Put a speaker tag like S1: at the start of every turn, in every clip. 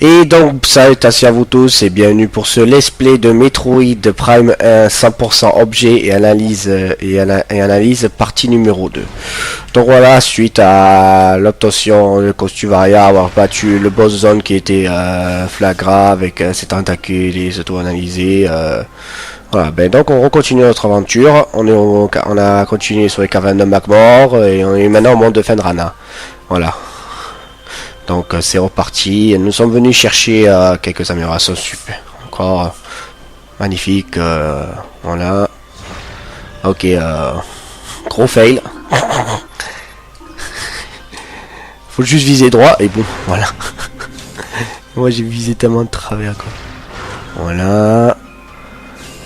S1: Et donc, salutations à vous tous et bienvenue pour ce let's play de Metroid Prime 1 100% objet et analyse partie numéro 2. Donc voilà, suite à l'obtention de Costuvaria, avoir battu le boss zone qui était flagrant avec ses tentacules et auto-analysés. Voilà, ben donc on continue notre aventure. On a continué sur les cavernes de Magmore et on est maintenant au monde de Fenrana. Voilà. Donc c'est reparti. Nous sommes venus chercher quelques améliorations super. Encore magnifique. Voilà. Ok. Gros fail. Faut juste viser droit et bon. Voilà. Moi j'ai visé tellement de travers quoi. Voilà.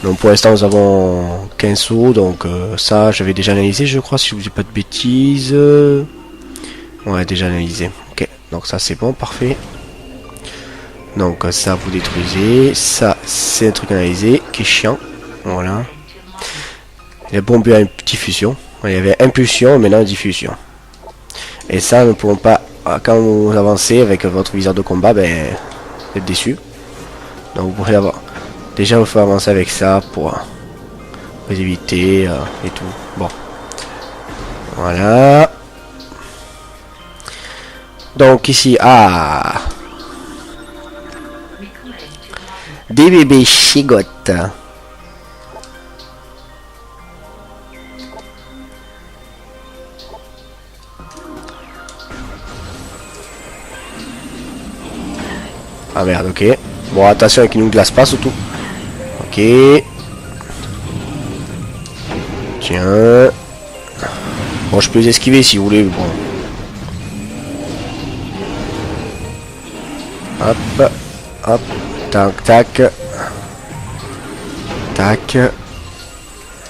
S1: Donc pour l'instant nous avons 15 sauts. Donc ça j'avais déjà analysé je crois si je vous dis pas de bêtises. Ouais déjà analysé. Ok. Donc ça c'est bon, parfait. Donc ça vous détruisez. Ça c'est un truc analysé qui est chiant. Voilà. Il a bombé à une diffusion. Il y avait impulsion, maintenant diffusion. Et ça nous ne pouvons pas. Quand vous avancez avec votre viseur de combat, ben vous êtes déçu. Donc vous pourrez avoir. Déjà il faut avancer avec ça pour éviter et tout. Bon. Voilà. Donc ici, des bébés chigotes. Ah merde, ok. Bon, attention qu'il nous glace pas surtout. Ok. Tiens. Bon, je peux les esquiver si vous voulez. Bon. Hop, hop, tac, tac, tac.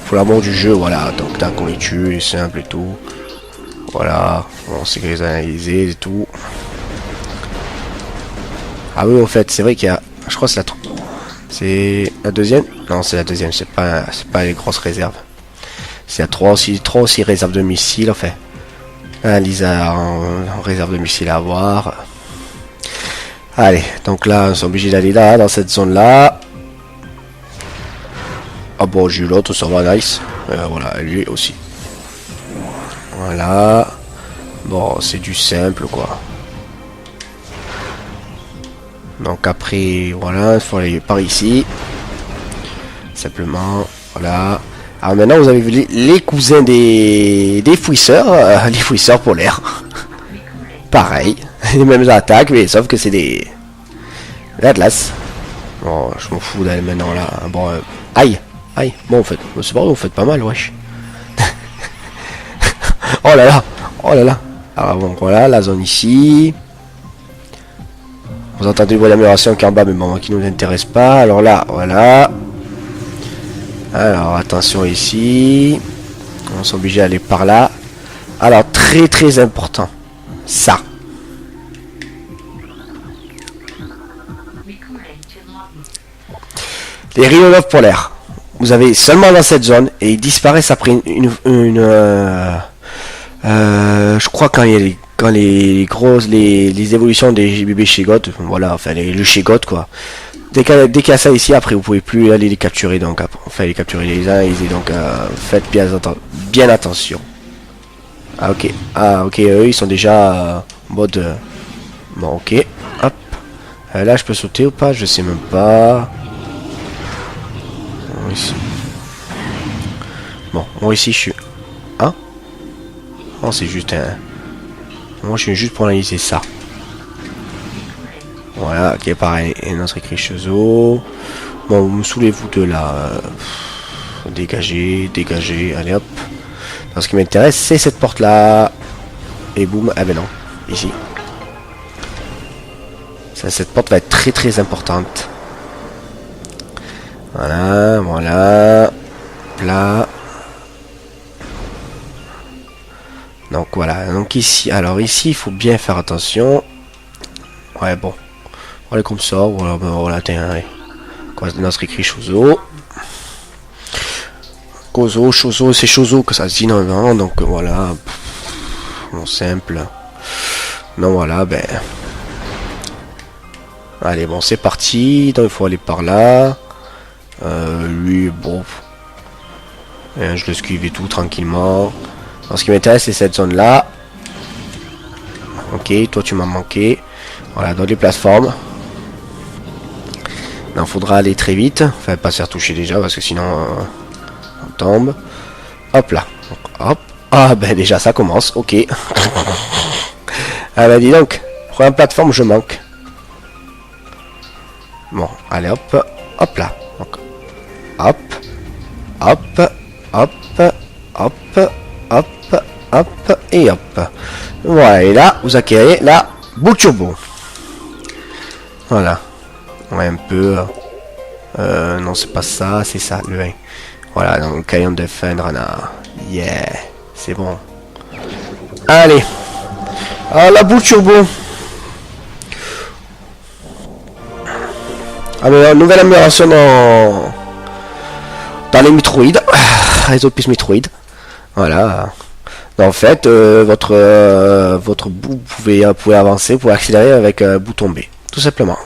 S1: Pour l'amour du jeu, voilà. Donc, tac, on les tue, c'est simple et tout. Voilà, on sait les analyser et tout. Ah oui, en fait, c'est vrai qu'il y a. Je crois que c'est c'est la deuxième. Non, c'est la deuxième. C'est pas les grosses réserves. C'est la 3 aussi réserve de missiles, enfin. Analyse en réserve de missiles à avoir. Allez, donc là, on est obligé d'aller là, dans cette zone-là. Ah bon, j'ai eu l'autre, ça va, nice. Voilà, lui aussi. Voilà. Bon, c'est du simple, quoi. Donc après, voilà, il faut aller par ici. Simplement, voilà. Alors maintenant, vous avez vu les cousins des fouisseurs. Les fouisseurs polaires. Pareil. Les mêmes attaques, mais sauf que c'est des l'Atlas. Bon, je m'en fous d'aller maintenant là. Bon, aïe, aïe. Bon, en fait, c'est pas vrai, vous faites pas mal, wesh. Oh là là, oh là là. Alors bon, voilà, la zone ici. Vous entendez le bruit d'amélioration qui est en bas, mais bon, qui nous intéresse pas. Alors là, voilà. Alors attention ici. On est obligé d'aller par là. Alors très très important. Ça. Les rhinolophes polaires. Vous avez seulement dans cette zone et ils disparaissent après je crois quand il y a les évolutions des bébés Shigot, voilà, enfin le Shigot quoi. Dès qu'il y a ça ici, après vous pouvez plus aller les capturer, donc enfin les capturer les analyser, donc faites bien attention. Ah ok, eux ils sont déjà en mode bon ok, hop. Là je peux sauter ou pas, je sais même pas. Ici. Bon, moi ici je suis. Hein? Non, c'est juste un. Moi je suis juste pour analyser ça. Voilà, ok, pareil. Et notre écrit Chezo. Bon, vous me saoulez-vous de là. Dégagez, dégagez. Allez hop. Alors, ce qui m'intéresse, c'est cette porte là. Et boum. Ah ben non. Ici. Ça, cette porte va être très très importante. Voilà, voilà. Là. Donc voilà, donc ici, alors ici, il faut bien faire attention. Ouais, bon. Voilà comme ça, voilà, ben voilà, tiens, ouais. Quoi, notre écrit Chozo. Kozo, Chozo, c'est Chozo que ça se dit normalement, donc voilà. Bon, simple. Non, voilà, ben. Allez, bon, c'est parti. Donc, il faut aller par là. Lui, bon. Je l'esquive et tout, tranquillement. Alors, ce qui m'intéresse, c'est cette zone-là. Ok, toi, tu m'as manqué. Voilà, dans les plateformes. Il faudra aller très vite. Enfin, pas se faire toucher déjà, parce que sinon, on tombe. Hop là. Donc, hop. Ah, ben déjà, ça commence. Ok. Ah, ben dis donc. Première plateforme, je manque. Bon, allez, hop. Hop là. Donc, hop. Hop. Hop. Hop. Hop. Hop. Et hop. Voilà, et là, vous acquérez la boule turbo. Voilà. Ouais, un peu. Non, c'est pas ça, c'est ça, le 1. Voilà, donc le caillon de Fenrana. Yeah, c'est bon. Allez. Ah, la boule turbo. Alors, nouvelle amélioration dans les Metroid. Les opus Metroid. Voilà. En fait, votre bout, vous pouvez avancer, vous pouvez accélérer avec bouton B. Tout simplement.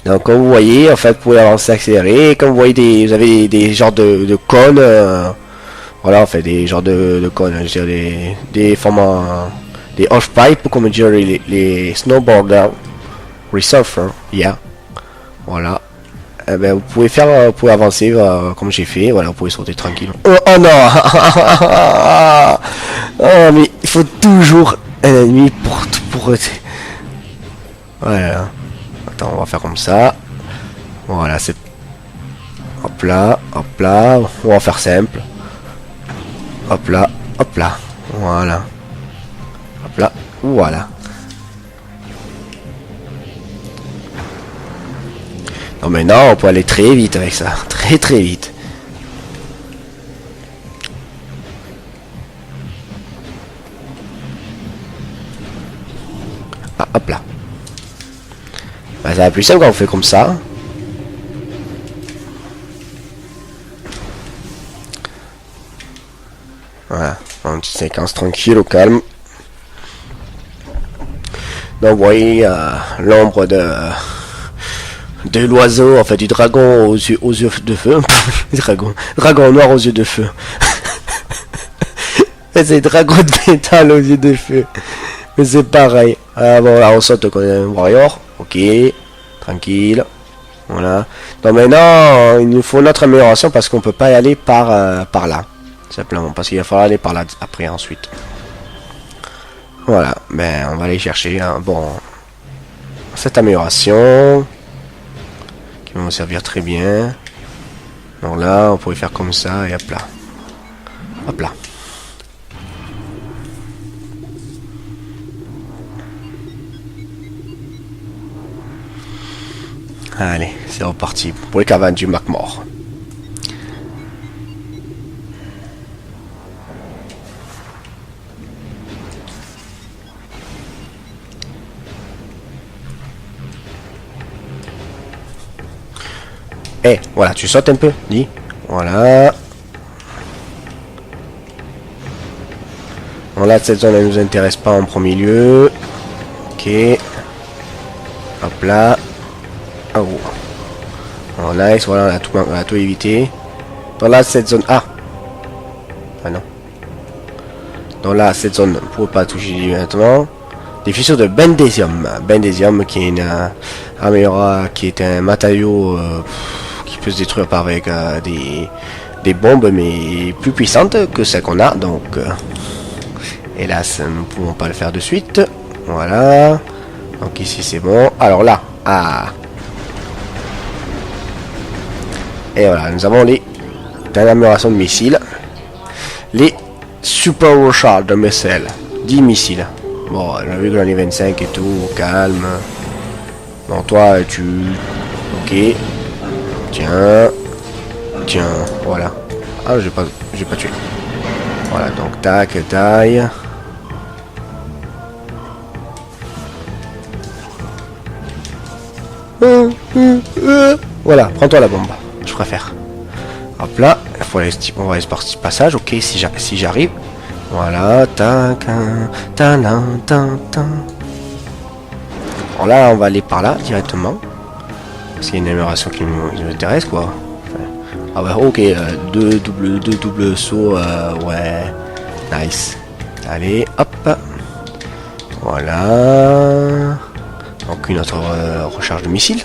S1: Donc comme vous voyez, en fait, vous pouvez avancer, accélérer. Et comme vous voyez, vous avez des genres de cônes. Voilà, en fait, des genres de cônes. Je dirais des formats, des half-pipe, comme dire les snowboarders, les surfers, yeah. Voilà. Eh ben, vous pouvez avancer comme j'ai fait. Voilà, vous pouvez sauter tranquille. Oh, oh non. Oh, mais il faut toujours un ennemi pour. Voilà. Attends, on va faire comme ça. Voilà, c'est... Hop là, hop là. On va faire simple. Hop là, hop là. Voilà. Hop là, voilà. Non, maintenant, on peut aller très vite avec ça. Très très vite. Ah, hop là. Bah, ça va plus simple quand on fait comme ça. Voilà, une petite séquence tranquille, au calme. Donc vous voyez l'ombre de l'oiseau, enfin du dragon aux yeux de feu. dragon noir aux yeux de feu. C'est dragon de métal aux yeux de feu. Mais c'est pareil. Ah bon, là on saute quand un warrior. Ok, tranquille. Voilà. Donc maintenant, il nous faut notre amélioration parce qu'on peut pas y aller par là. Simplement, parce qu'il va falloir aller par là après ensuite. Voilà, ben on va aller chercher cette amélioration qui va nous servir très bien. Donc là, on pourrait faire comme ça et hop là. Hop là. Allez, c'est reparti pour les cavernes du Macmore. Eh, voilà, tu sautes un peu, dis. Voilà. Bon, là, cette zone, elle nous intéresse pas en premier lieu. Ok. Hop là. Oh. Oh, nice, voilà, on a tout évité. Donc là, cette zone... Ah. Ah non. Donc là, cette zone, on ne peut pas toucher maintenant. Des fissures de Bendesium. Bendesium qui est une qui est un matériau qui peut se détruire par avec des bombes, mais plus puissantes que celles qu'on a. Donc, hélas, nous ne pouvons pas le faire de suite. Voilà. Donc ici, c'est bon. Alors là, ah. Et voilà, nous avons les améliorations de missiles. Les Super Recharge de missiles. 10 missiles. Bon, on a vu que j'en ai 25 et tout, calme. Bon, toi, tu... Ok. Tiens. Tiens, voilà. Ah, j'ai pas tué. Voilà, donc tac, taille. Voilà, prends-toi la bombe. Je préfère. Hop là, on va aller par ce passage. Ok, si j'arrive. Voilà, tac, ta. Bon là on va aller par là directement. Parce qu'il y a une amélioration qui nous intéresse quoi. Enfin, ah ouais ok, deux doubles sauts, ouais. Nice. Allez, hop. Voilà. Donc une autre recharge de missiles.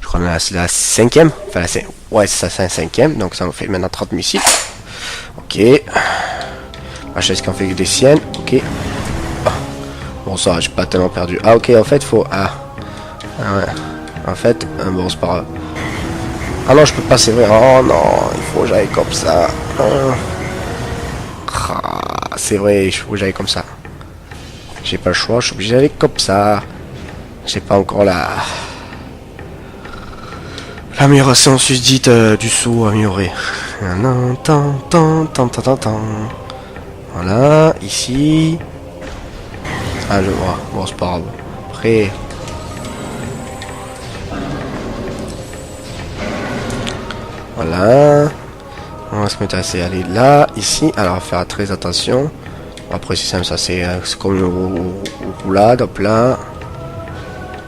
S1: Je crois qu'on a la cinquième. Enfin ouais c'est ça, c'est la cinquième. Donc ça nous fait maintenant 30 missiles. Ok. La chaise qui en fait des siennes. Ok. Oh. Bon ça j'ai pas tellement perdu. Ah ok en fait faut... Ah ouais. En fait, bon c'est pas grave. Ah non je peux pas c'est vrai. Oh non, il faut que j'aille comme ça. Ah, c'est vrai, il faut que j'aille comme ça. J'ai pas le choix, je suis obligé d'aller comme ça. J'ai pas encore l'amélioration susdite du saut amélioré. Voilà, ici. Ah je vois, bon c'est pas grave. Après. Voilà. On va se mettre à essayer d'aller là, ici. Alors faire très attention. Après c'est simple, ça c'est comme une roulade, hop là.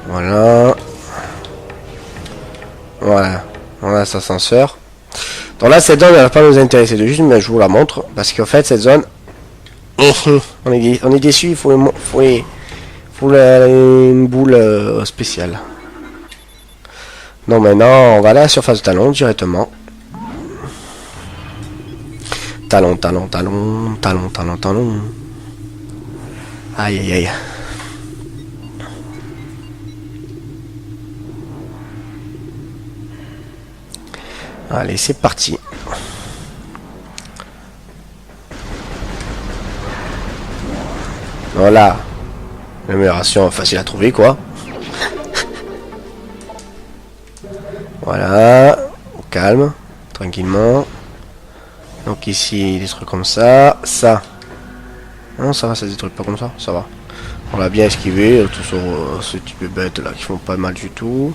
S1: Voilà. Voilà. Voilà cet ascenseur. Donc là cette zone elle va pas nous intéresser de juste, mais je vous la montre. Parce qu'en fait cette zone. on est déçu, il faut une boule spéciale. Donc maintenant on va à la surface de talon directement. Talon. Aïe aïe aïe. Allez, c'est parti. Voilà. L'amélioration facile à trouver quoi. Voilà. Au calme. Tranquillement. Donc ici, des trucs comme ça. Ça. Non, ça va, ça se détruit pas comme ça. Ça va. On l'a bien esquivé. Tout sur ce type de bêtes là qui font pas mal du tout.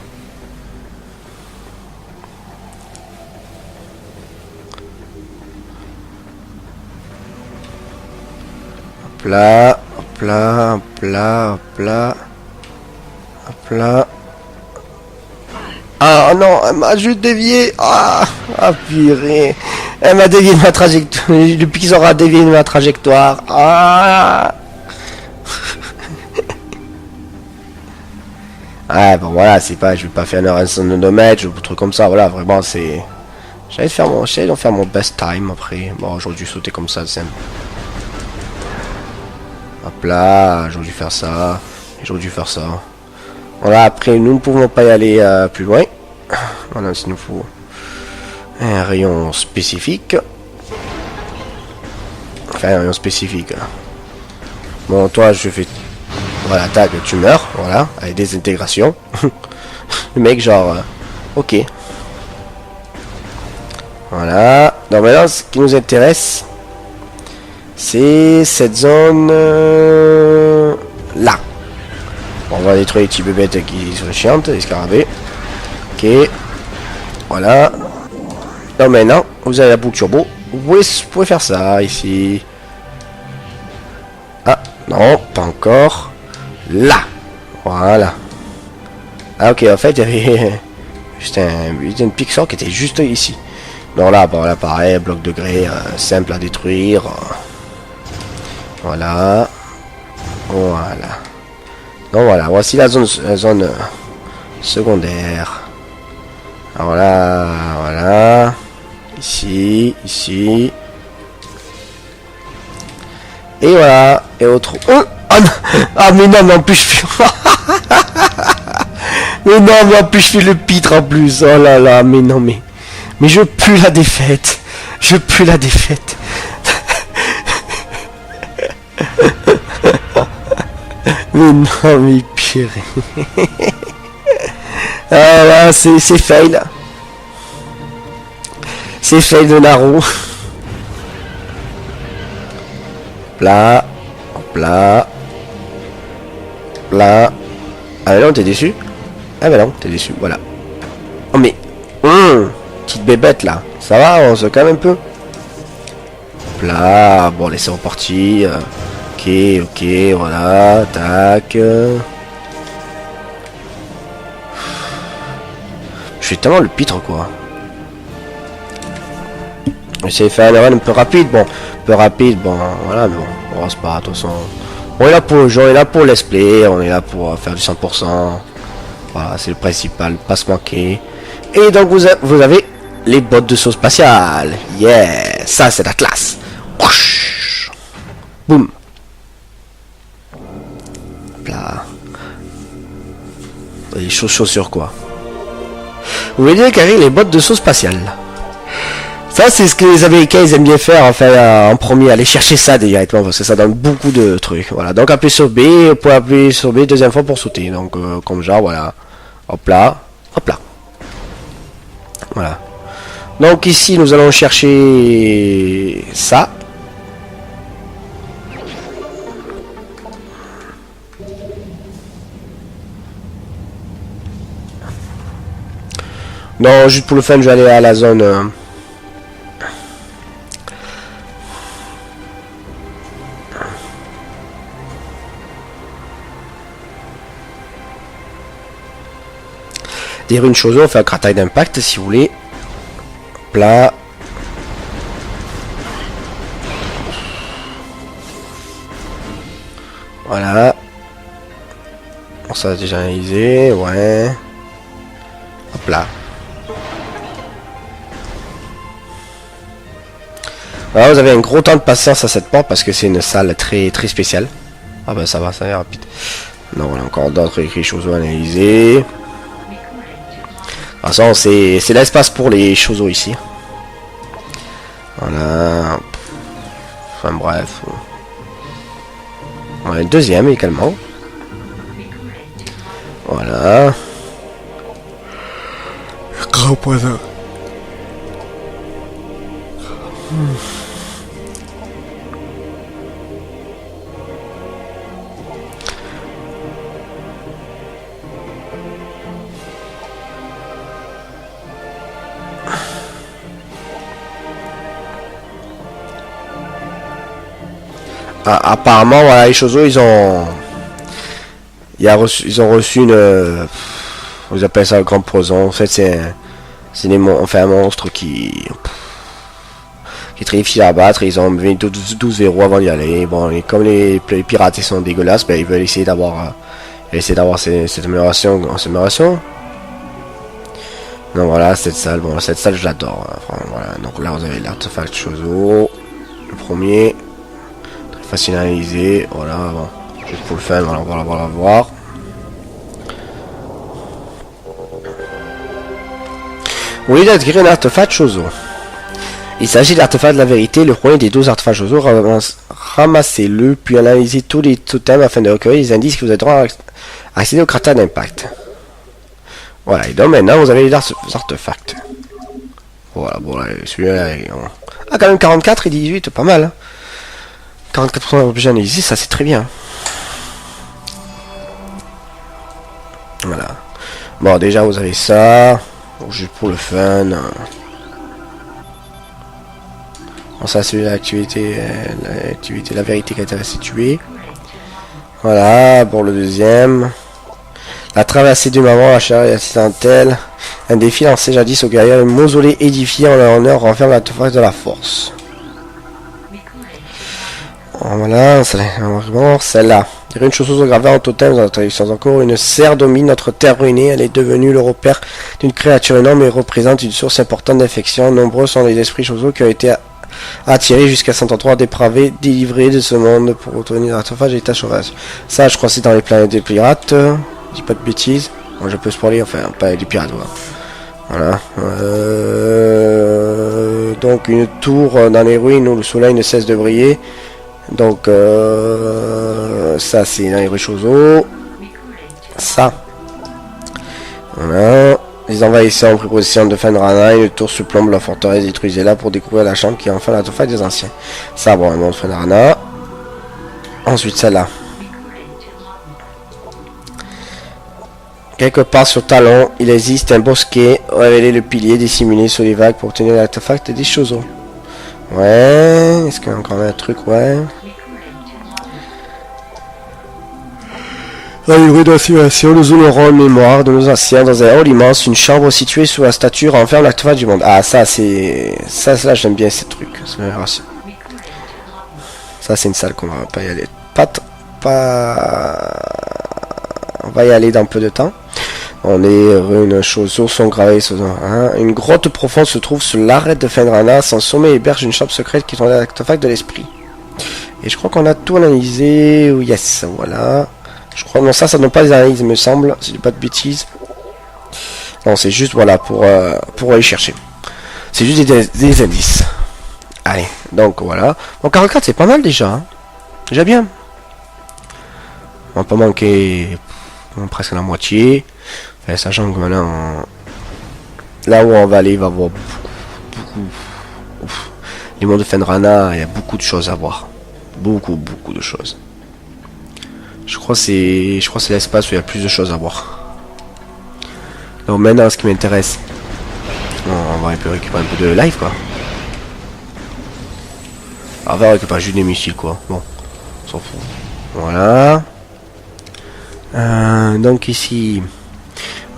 S1: Hop là. Hop là. Hop là. Hop là. Hop là. Ah non, elle m'a juste dévié. Ah purée. Elle m'a dévié ma trajectoire. Le Pixar aura dévié ma trajectoire. Ah. Ouais bon voilà, c'est pas, je vais pas faire un randonomètre ou un truc comme ça. Voilà, vraiment c'est. J'essaie d'en faire mon best time après. Bon, j'aurais dû sauter comme ça, simple. Hop là, j'aurais dû faire ça. J'aurais dû faire ça. Voilà, après nous ne pouvons pas y aller plus loin. Voilà, s'il nous faut un rayon spécifique. Enfin, un rayon spécifique. Bon, toi, je fais... Voilà, tac, tu meurs. Voilà, avec des intégrations. Le mec, genre... ok. Voilà. Donc maintenant, ce qui nous intéresse, c'est cette zone... là. On va détruire les petits bébêtes qui sont chiantes, les scarabées. Ok. Voilà. Donc maintenant, vous avez la boucle turbo. Vous pouvez faire ça ici. Ah, non, pas encore. Là. Voilà. Ah ok, en fait, il y avait juste une Pixar qui était juste ici. Donc là, bon, là pareil, bloc de grès, simple à détruire. Voilà. Voilà. Donc voilà, voici la zone secondaire. Alors là, voilà. Ici, ici. Et voilà. Et autre. Oh, ah mais non, mais en plus je fais... mais non, mais en plus je fais le pitre en plus. Oh là là, mais non, mais... Mais je pue la défaite. Je pue la défaite. Mais non, mais pire. Ah là, c'est fail. C'est fail de Naru. Là. Hop là. Là. Ah mais non, t'es déçu? Ah bah non, t'es déçu, voilà. Oh mais... petite bébête là. Ça va, on se calme un peu. Hop là. Bon, allez, c'est reparti. Ok, ok, voilà. Tac. suis tellement le pitre quoi. J'essaie de faire un run un peu rapide, bon, voilà, mais bon, c'est pas, de toute façon, on est là pour le jeu, on est là pour let's play, on est là pour faire du 100%, voilà, c'est le principal, pas se manquer. Et donc vous avez les bottes de saut spatial, yeah, ça c'est la classe, boum, hop là, les chaussures quoi. Vous voyez dire qu'avec les bottes de saut spatial. Ça, c'est ce que les Américains ils aiment bien faire en premier, aller chercher ça directement parce que ça donne beaucoup de trucs. Voilà, donc appuyez sur B, vous pouvez appuyer sur B deuxième fois pour sauter. Donc, comme genre, voilà, hop là, voilà. Donc ici, nous allons chercher ça. Non, juste pour le fun, je vais aller à la zone. Dire une chose, on fait un cratère d'impact si vous voulez. Plat. Voilà. Bon, ça a déjà analysé, ouais. Hop là. Voilà, vous avez un gros temps de patience à cette porte parce que c'est une salle très très spéciale. Ah ben ça va, ça va rapide. Non, on a encore d'autres choses à analyser. De toute façon, c'est l'espace pour les choses ici. Voilà. Enfin bref. On a une deuxième également. Voilà. Grand poison. Ah, apparemment, voilà, les choses ils ont reçu une vous appelez ça un grand poison. En fait, c'est un monstre qui est très difficile à battre. Ils ont mis 12-0 avant d'y aller. Bon, et comme les pirates ils sont dégueulasses, ben, ils veulent essayer d'avoir cette amélioration. Donc voilà, cette salle, bon, cette salle je l'adore. Enfin, voilà. Donc là vous avez l'artefact Chozo, le premier. Facile à analyser, voilà, bon, juste pour le fun, voilà, on va la voir. Oui, d'adquirir un artefact Chozo. Il s'agit de l'artefact de la vérité, le premier des 12 artefacts Chozo. Ramassez-le, puis analysez tous les totems afin de recueillir les indices que vous avez droit à accéder au cratère d'impact. Voilà, et donc maintenant vous avez les artefacts. Voilà, bon, celui-là, ah, quand même 44 et 18, pas mal, hein. 44% d'objets analysés, ça c'est très bien. Voilà. Bon, déjà vous avez ça. Juste pour le fun. Bon, ça c'est l'activité, la vérité qui a été restituée. Voilà, pour le deuxième. La traversée du moment, la charge accidentelle. Un défi lancé jadis aux guerriers. Un mausolée édifié en leur honneur renferme l'artefact de la force. Voilà, celle-là. Il y a une chose gravée en totem dans la traduction. Encore une serre domine notre terre ruinée. Elle est devenue le repère d'une créature énorme et représente une source importante d'infection. Nombreux sont les esprits choses qui ont été attirés jusqu'à 133 dépravés, délivrés de ce monde pour retourner l'artefact et l'état sauvage. Ça, je crois que c'est dans les planètes des pirates. Je dis pas de bêtises. Bon, je peux spoiler, enfin, pas des pirates, voilà. Donc, une tour dans les ruines où le soleil ne cesse de briller. Donc ça c'est dans les Chozo. Ça. Voilà. Les envahisseurs ont pris possession de Fenrana. Une tour surplombe la forteresse, détruisez-la pour découvrir la chambre qui est enfin l'artefact des anciens. Ça, bon, un monde Fenrana. Ensuite celle-là. Quelque part sur Talon, il existe un bosquet. Révélez le pilier dissimulé sous les vagues pour obtenir l'artefact des Chozo. Ouais, est-ce qu'il y a encore un truc, ouais. Une rue d'incinération, nous honorons une mémoire de nos anciens dans un hall immense, une chambre située sous la statue renferme l'artefact du monde. Ah, ça, c'est... Ça, j'aime bien ces trucs. Ça, c'est une salle qu'on va pas y aller. On va y aller dans peu de temps. On est une chose sont gravées sur une grotte profonde se trouve sur l'arête de Fenrana. Son sommet héberge une chambre secrète qui est l'artefact de l'esprit. Et je crois qu'on a tout analysé. Yes, voilà. Je crois non, ça donne pas les analyses, il me semble. Si je dis pas de bêtises. Non, c'est juste voilà pour aller chercher. C'est juste des indices. Allez, donc voilà. Bon, 44 c'est pas mal déjà. Hein. Déjà bien. On va pas manquer presque la moitié. Et sachant que maintenant, là où on va aller, il va y avoir beaucoup. Les mondes de Fenrana, il y a beaucoup de choses à voir. Beaucoup de choses. Je crois que c'est l'espace où il y a plus de choses à voir. Donc maintenant, ce qui m'intéresse, on va un peu récupérer un peu de life, quoi. On va récupérer juste des missiles, quoi. Bon, on s'en fout. Voilà. Donc ici,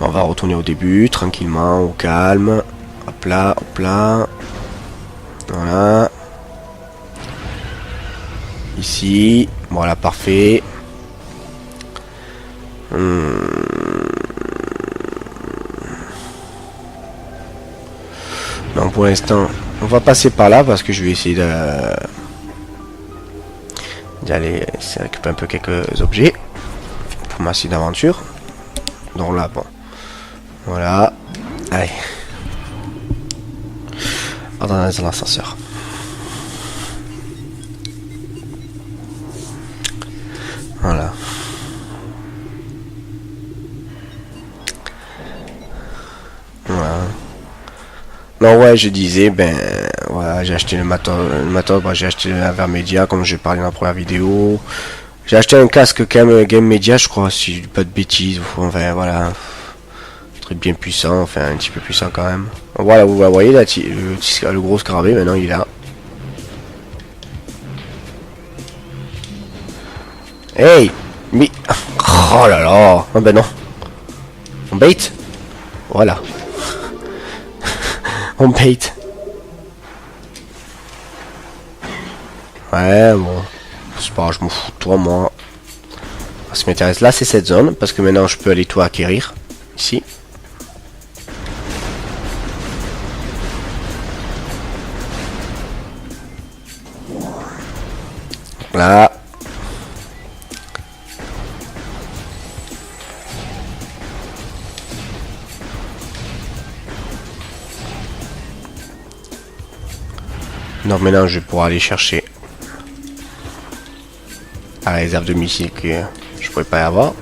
S1: on va retourner au début, tranquillement, au calme. Hop là, hop là. Voilà. Ici, voilà, parfait. Donc pour l'instant, on va passer par là parce que je vais essayer d'aller récupérer un peu quelques objets pour ma site d'aventure. Donc là, bon, voilà. Allez, dans l'ascenseur. Voilà. Voilà. Non, ouais, je disais, ben, voilà, j'ai acheté le matos, bah, j'ai acheté la Vermedia, comme je parlais dans la première vidéo. J'ai acheté un casque Game Media, je crois, si je dis pas de bêtises, enfin, voilà. Un truc bien puissant, enfin, un petit peu puissant quand même. Voilà, vous voyez, là, le gros scarabée, maintenant, il est là. Hey! Mais... Oh là là! Oh ben non! On bait? Voilà. On bait. Ouais, bon. C'est pas grave, je m'en fous de toi, moi. Ce qui m'intéresse là, c'est cette zone. Parce que maintenant, je peux aller tout acquérir. Ici. Là. Donc maintenant je vais pouvoir aller chercher à la réserve de missiles que je pourrais pas y avoir.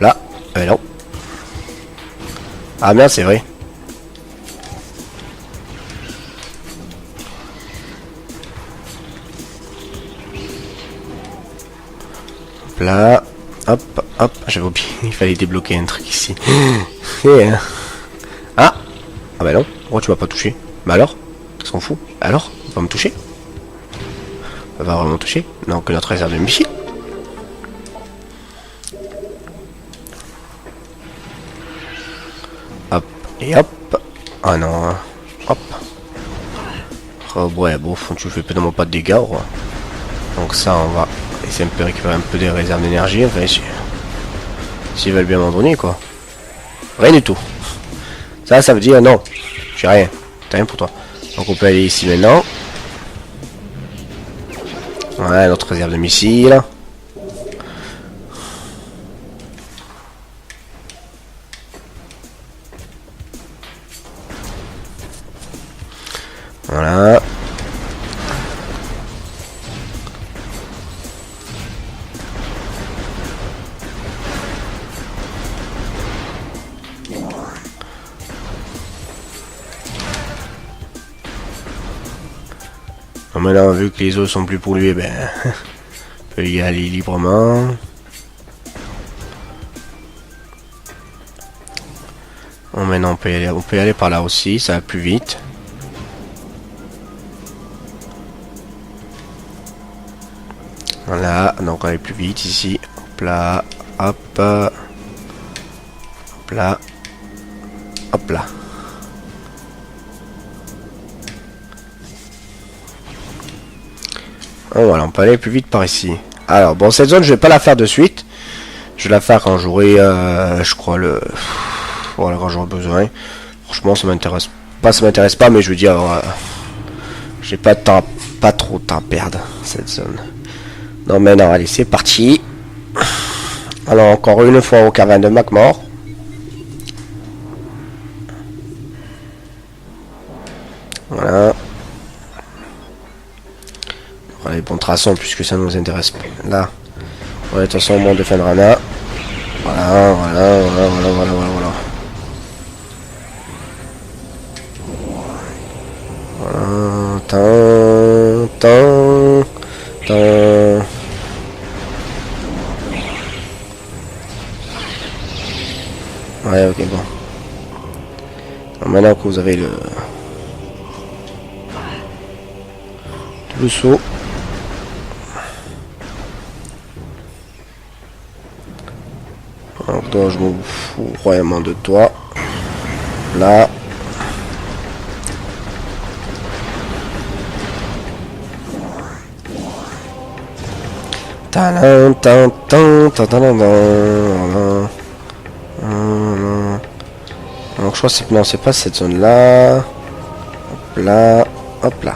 S1: Là, non. Ah merde, c'est vrai. Hop là, hop, hop, j'avais oublié, il fallait débloquer un truc ici. Ah, ah bah non, pourquoi tu m'as pas touché? Bah alors? Qu'est-ce qu'on fout? Alors? Il va me toucher? Il va vraiment me toucher? Non, que notre réserve de missiles. Hop, et hop. Ah non, hop. Oh ouais, bon, tu fais pénalement pas de dégâts, ouais. Donc ça, on va essayer un peu récupérer un peu des réserves d'énergie, enfin, s'ils veulent bien m'en donner, quoi. Rien du tout. Ça veut dire non, j'ai rien. T'as rien pour toi. Donc on peut aller ici maintenant. Ouais, notre réserve de missiles. Voilà. Maintenant, vu que les eaux sont plus polluées, ben, on peut y aller librement. Bon, maintenant, on peut y aller par là aussi, ça va plus vite. Voilà, donc on va aller plus vite ici. Hop là, hop. Hop là. Hop là. Oh, voilà, on peut aller plus vite par ici. Alors, bon, cette zone, je vais pas la faire de suite. Je vais la faire quand j'aurai, je crois, voilà, quand j'aurai besoin. Franchement, ça m'intéresse pas, mais je veux dire, j'ai pas de temps, pas trop de temps à perdre, cette zone. Non, mais non, allez, c'est parti. Alors, encore une fois au caverne de Macmore. Voilà. Voilà les bons traçons puisque ça nous intéresse. Là, voilà, attention au monde de Fenrana. Voilà, voilà, voilà, voilà, voilà, voilà. Voilà, tant. Ouais, ok, bon. Alors, maintenant que vous avez le saut. Alors toi, je m'en fous royalement de toi. Là. Donc je crois que c'est... Non, c'est pas cette zone là. Hop là. Hop là.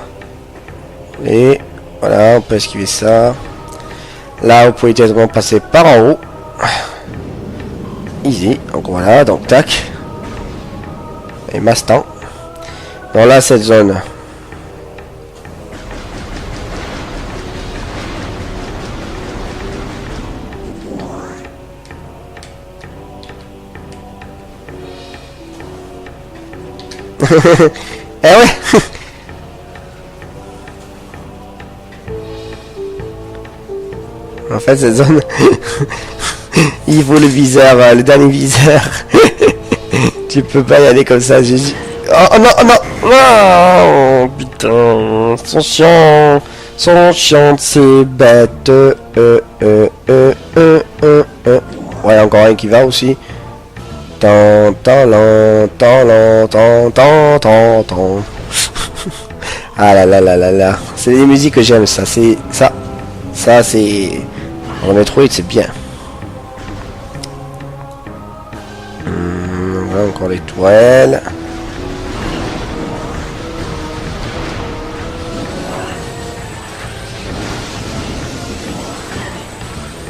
S1: Et voilà, on peut esquiver ça. Là, vous pouvez directement passer par en haut. Easy. Donc voilà, donc tac. Et Mastan. Donc là, cette zone. Eh ouais. En fait, cette zone, il faut le viseur, le dernier viseur. Tu peux pas y aller comme ça, j'ai dit. Oh non, oh non, oh putain, sont chiantes ces bêtes. Ouais, encore un qui va aussi. Tant. Ah là là là là là. C'est des musiques que j'aime, ça, c'est ça. Ça, c'est... En Metroid, c'est bien. Voilà, encore les tourelles.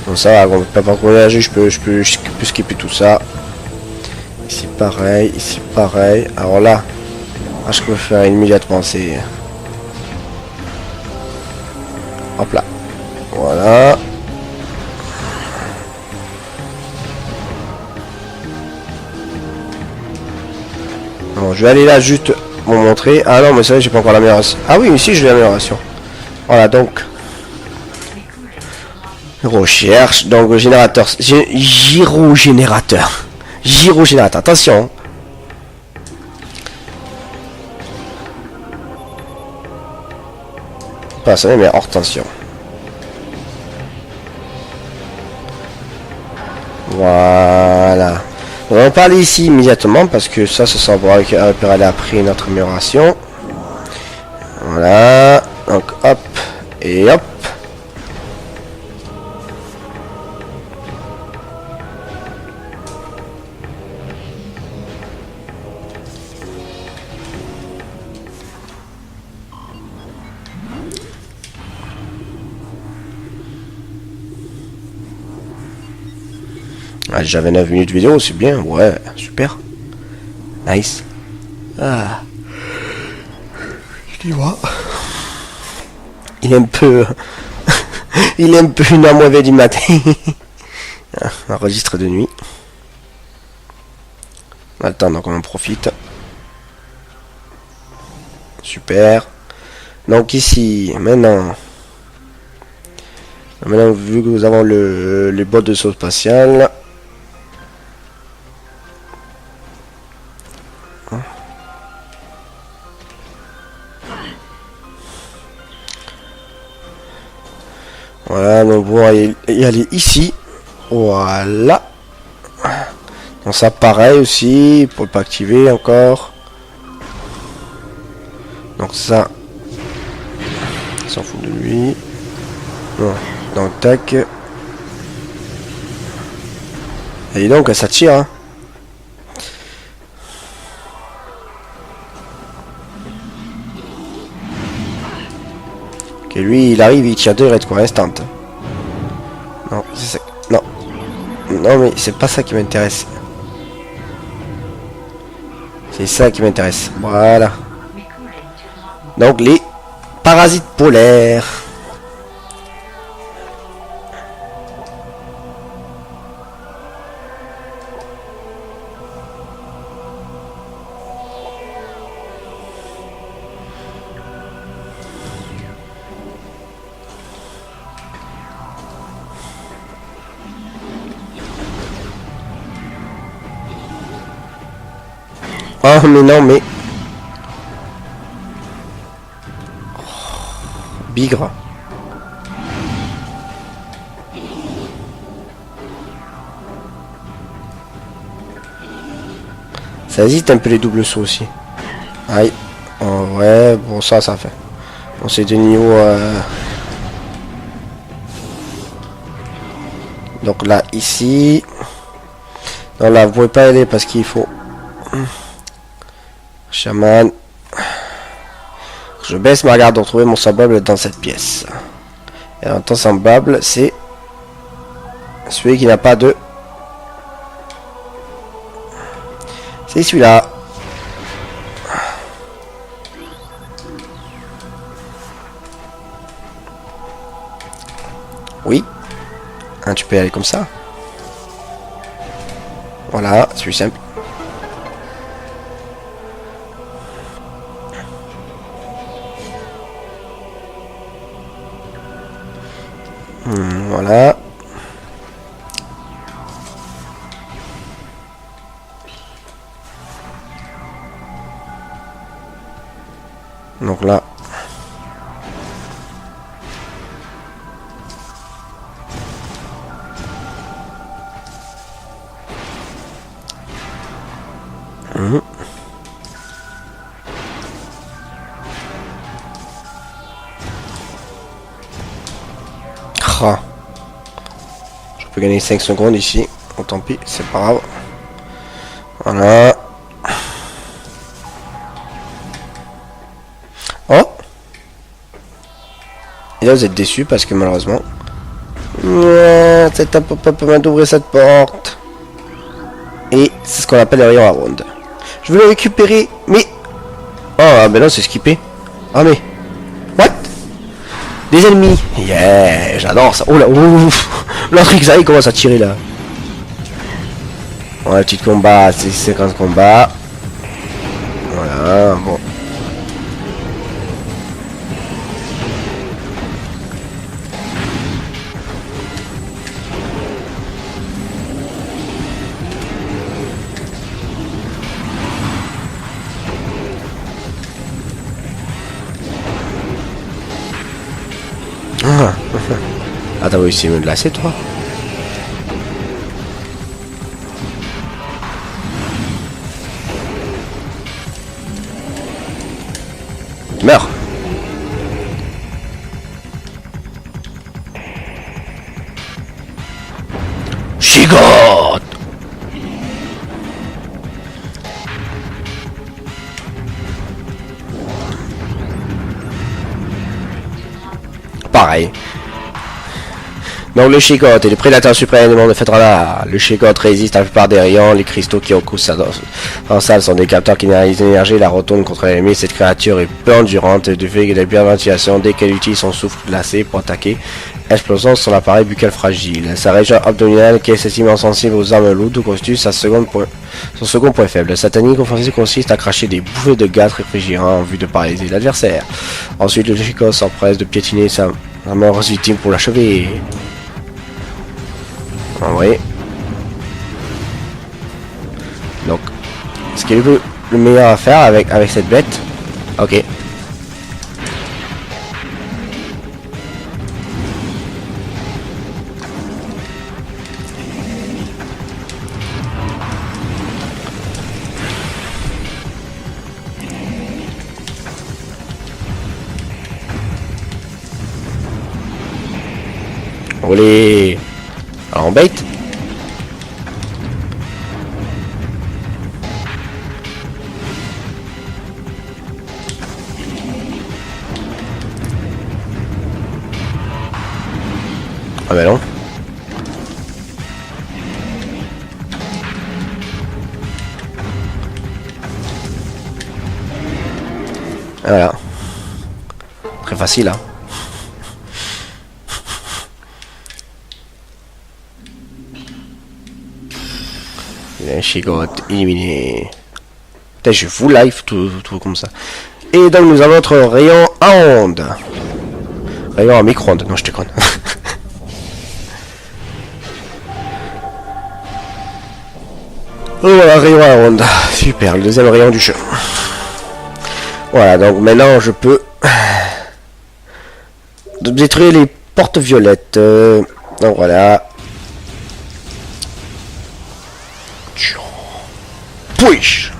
S1: Bon, ça va, on peut pas voyager, je peux skipper tout ça. Ici, pareil, ici, pareil. Alors là, je peux faire immédiatement, c'est... Hop là. Voilà. Bon, je vais aller là juste pour montrer. Ah non, mais ça, j'ai pas encore l'amélioration. Ah oui, mais si, j'ai l'amélioration. Voilà, donc. Recherche. Donc, générateur. Gyrogénérateur. Gyrogénérateur. Attention. Pas ça, mais hors tension. Voilà. On va en parler ici immédiatement parce que ça sera pour récupérer après notre amélioration. Voilà. Donc hop et hop. Ah, j'avais 9 minutes de vidéo, c'est bien, ouais, super. Nice. Ah. Tu vois. Il est un peu... il est un peu 1h moins 20 du matin. Un registre de nuit. Attends, donc on en profite. Super. Donc ici, maintenant, vu que nous avons les bottes de saut spatial, voilà, donc on va y aller ici. Voilà. Donc ça pareil aussi, pour le pas activer encore. Donc ça, on s'en fout de lui. Bon, donc tac. Et donc ça tire. Hein. Ok, lui il arrive, il tire 2 raids quoi, instant. Non, c'est ça. Non. Non mais c'est pas ça qui m'intéresse. C'est ça qui m'intéresse. Voilà. Donc les parasites polaires. Oh mais non mais... Bigre. Ça hésite un peu les doubles sauts aussi. Aïe. Oh, ouais, bon ça fait. Bon c'est de niveau... Donc là, ici... Non là, vous pouvez pas aller parce qu'il faut... Chaman. Je baisse ma garde pour trouver mon semblable dans cette pièce. Et en temps semblable, c'est celui qui n'a pas de... C'est celui-là. Oui. Hein, tu peux y aller comme ça. Voilà, c'est simple. Voilà. Donc là. Ah. Je peux gagner 5 secondes ici. Oh, tant pis, c'est pas grave. Voilà. Oh. Et là vous êtes déçus parce que malheureusement... C'est un peu mal d'ouvrir cette porte. Et c'est ce qu'on appelle le rayon à ronde. Je veux le récupérer, mais... Oh, ben non, c'est skippé. Ah, mais... What? Des ennemis. Yeah, j'adore ça. Oh là, ouf. L'autre XA, il commence à tirer là. Ouais, petit combat, c'est séquence combat. Voilà, bon. Ah, t'as réussi à me lasser, toi? Meurs! Chigote! Pareil. Donc le Chicote est le prédateur suprême du monde de Fedrala. Le Chicote résiste à la plupart des rayons. Les cristaux qui recouvrent en salle sont des capteurs qui analysent l'énergie et la retournent contre l'ennemi. Cette créature est peu endurante du fait qu'elle a bien ventilation dès qu'elle utilise son souffle glacé pour attaquer, explosant son appareil buccal fragile. Sa région abdominale qui est excessivement sensible aux armes lourdes constitue son second point faible. Sa technique offensive consiste à cracher des bouffées de gaz réfrigérants en vue de paralyser l'adversaire. Ensuite le Chicote s'empresse de piétiner sa mort victime pour l'achever. Ah oui. Donc, ce qui est le meilleur à faire avec cette bête. Ok. Olé. Alors on bait. Ah bah non. Voilà. Très facile, hein. Chigotte, éliminé. Putain, je suis full life, tout comme ça. Et donc nous avons notre rayon à ondes. Rayon à micro-ondes, non je te conne. Oh, voilà, rayon à ondes. Super, le deuxième rayon du jeu. Voilà, donc maintenant je peux détruire les portes violettes. Donc voilà. Push.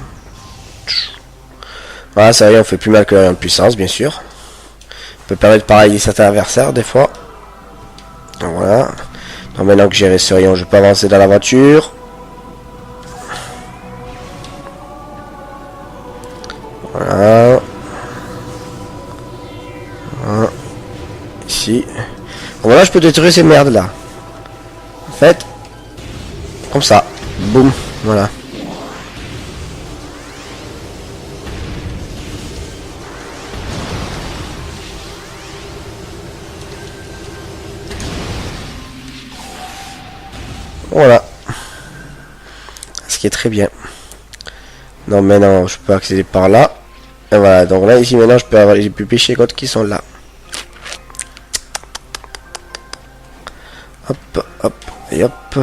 S1: Voilà, ça y est, on fait plus mal que la puissance, bien sûr. On peut permettre pareil certains adversaires des fois. Donc voilà. Donc maintenant que j'ai ce rayon, je peux avancer dans la voiture. Voilà. Voilà. Ici. Donc voilà, je peux détruire ces merdes là. En fait, comme ça. Boum. Voilà. Voilà. Ce qui est très bien. Non, maintenant, je peux accéder par là. Et voilà, donc là, ici, maintenant, je peux avoir les plus codes qui sont là. Hop, hop, et hop.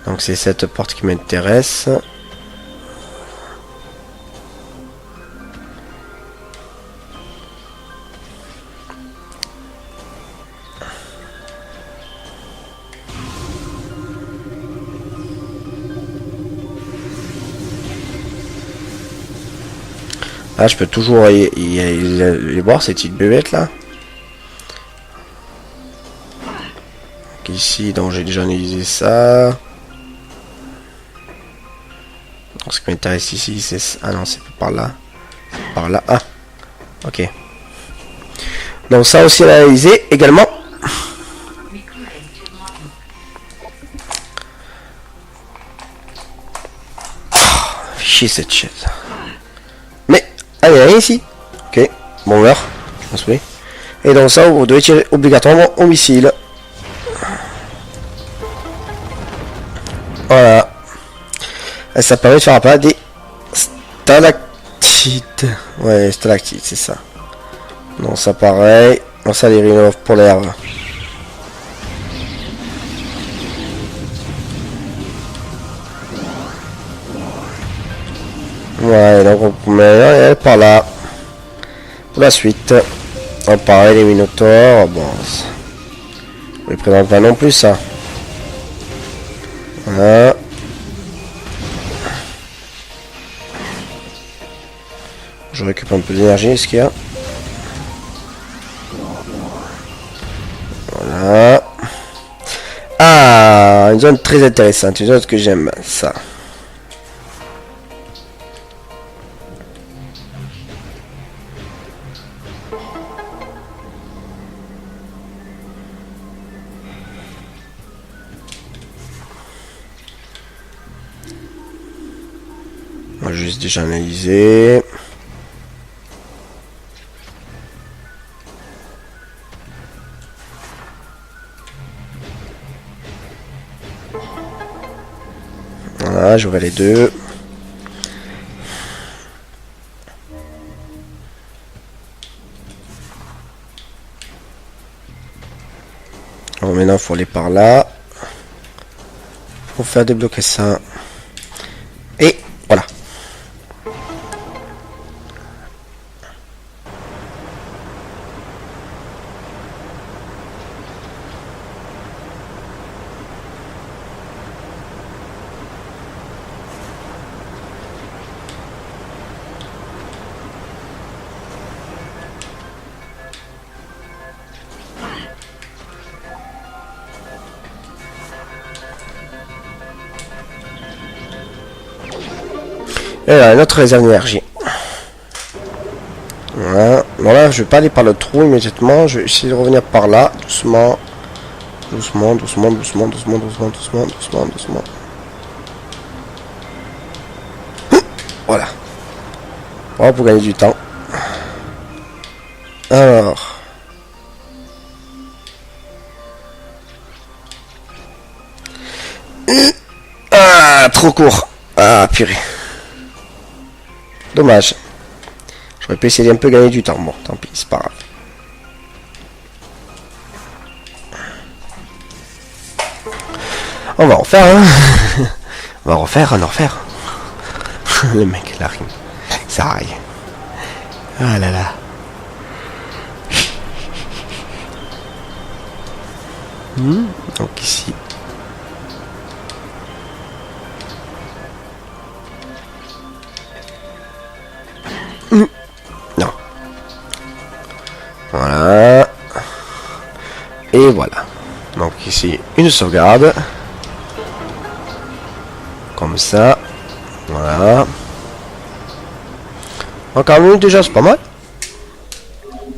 S1: Donc, c'est cette porte qui m'intéresse. Là, je peux toujours les voir, ces petites bébêtes là. Donc, ici, donc j'ai déjà analysé ça. Donc, ce qui m'intéresse ici, c'est... Ah non, c'est pas par là. C'est par là. Ah, ok. Donc ça aussi analysé également. Chier cette chaise. Mais, ah, il y a rien ici. Ok, bon, on meurt. Je pense oui. Et donc ça, vous devez tirer obligatoirement au missile. Voilà. Et ça permet de faire apparaître des stalactites. Ouais, stalactites, c'est ça. Non, ça pareil. Non, ça les rhinos pour l'air. Ouais, donc on met elle par là. Pour la suite. On pareil, les minotaures. Bon, on les présente pas non plus ça. Voilà. Je récupère un peu d'énergie, ce qu'il y a. Voilà. Ah, une zone très intéressante, une zone que j'aime, ça. On va juste déjà analyser. Voilà, j'aurai les deux. Alors maintenant, il faut aller par là. Pour faire débloquer ça. Et voilà. Et là, notre réserve d'énergie. Voilà. Bon là, je vais pas aller par le trou immédiatement. Je vais essayer de revenir par là, doucement. Doucement, doucement, doucement, doucement, doucement, doucement, doucement, doucement. Voilà. Bon, pour gagner du temps. Alors. Ah, trop court. Ah, purée. Dommage. J'aurais pu essayer d'un peu gagner du temps. Bon, tant pis, c'est pas grave. On va en faire, hein. On va refaire, en refaire. Le mec, la rime. Ça raille. Ah là là. Donc ici. Non. Voilà. Et voilà. Donc ici, une sauvegarde. Comme ça. Voilà. Encore une minute déjà, c'est pas mal.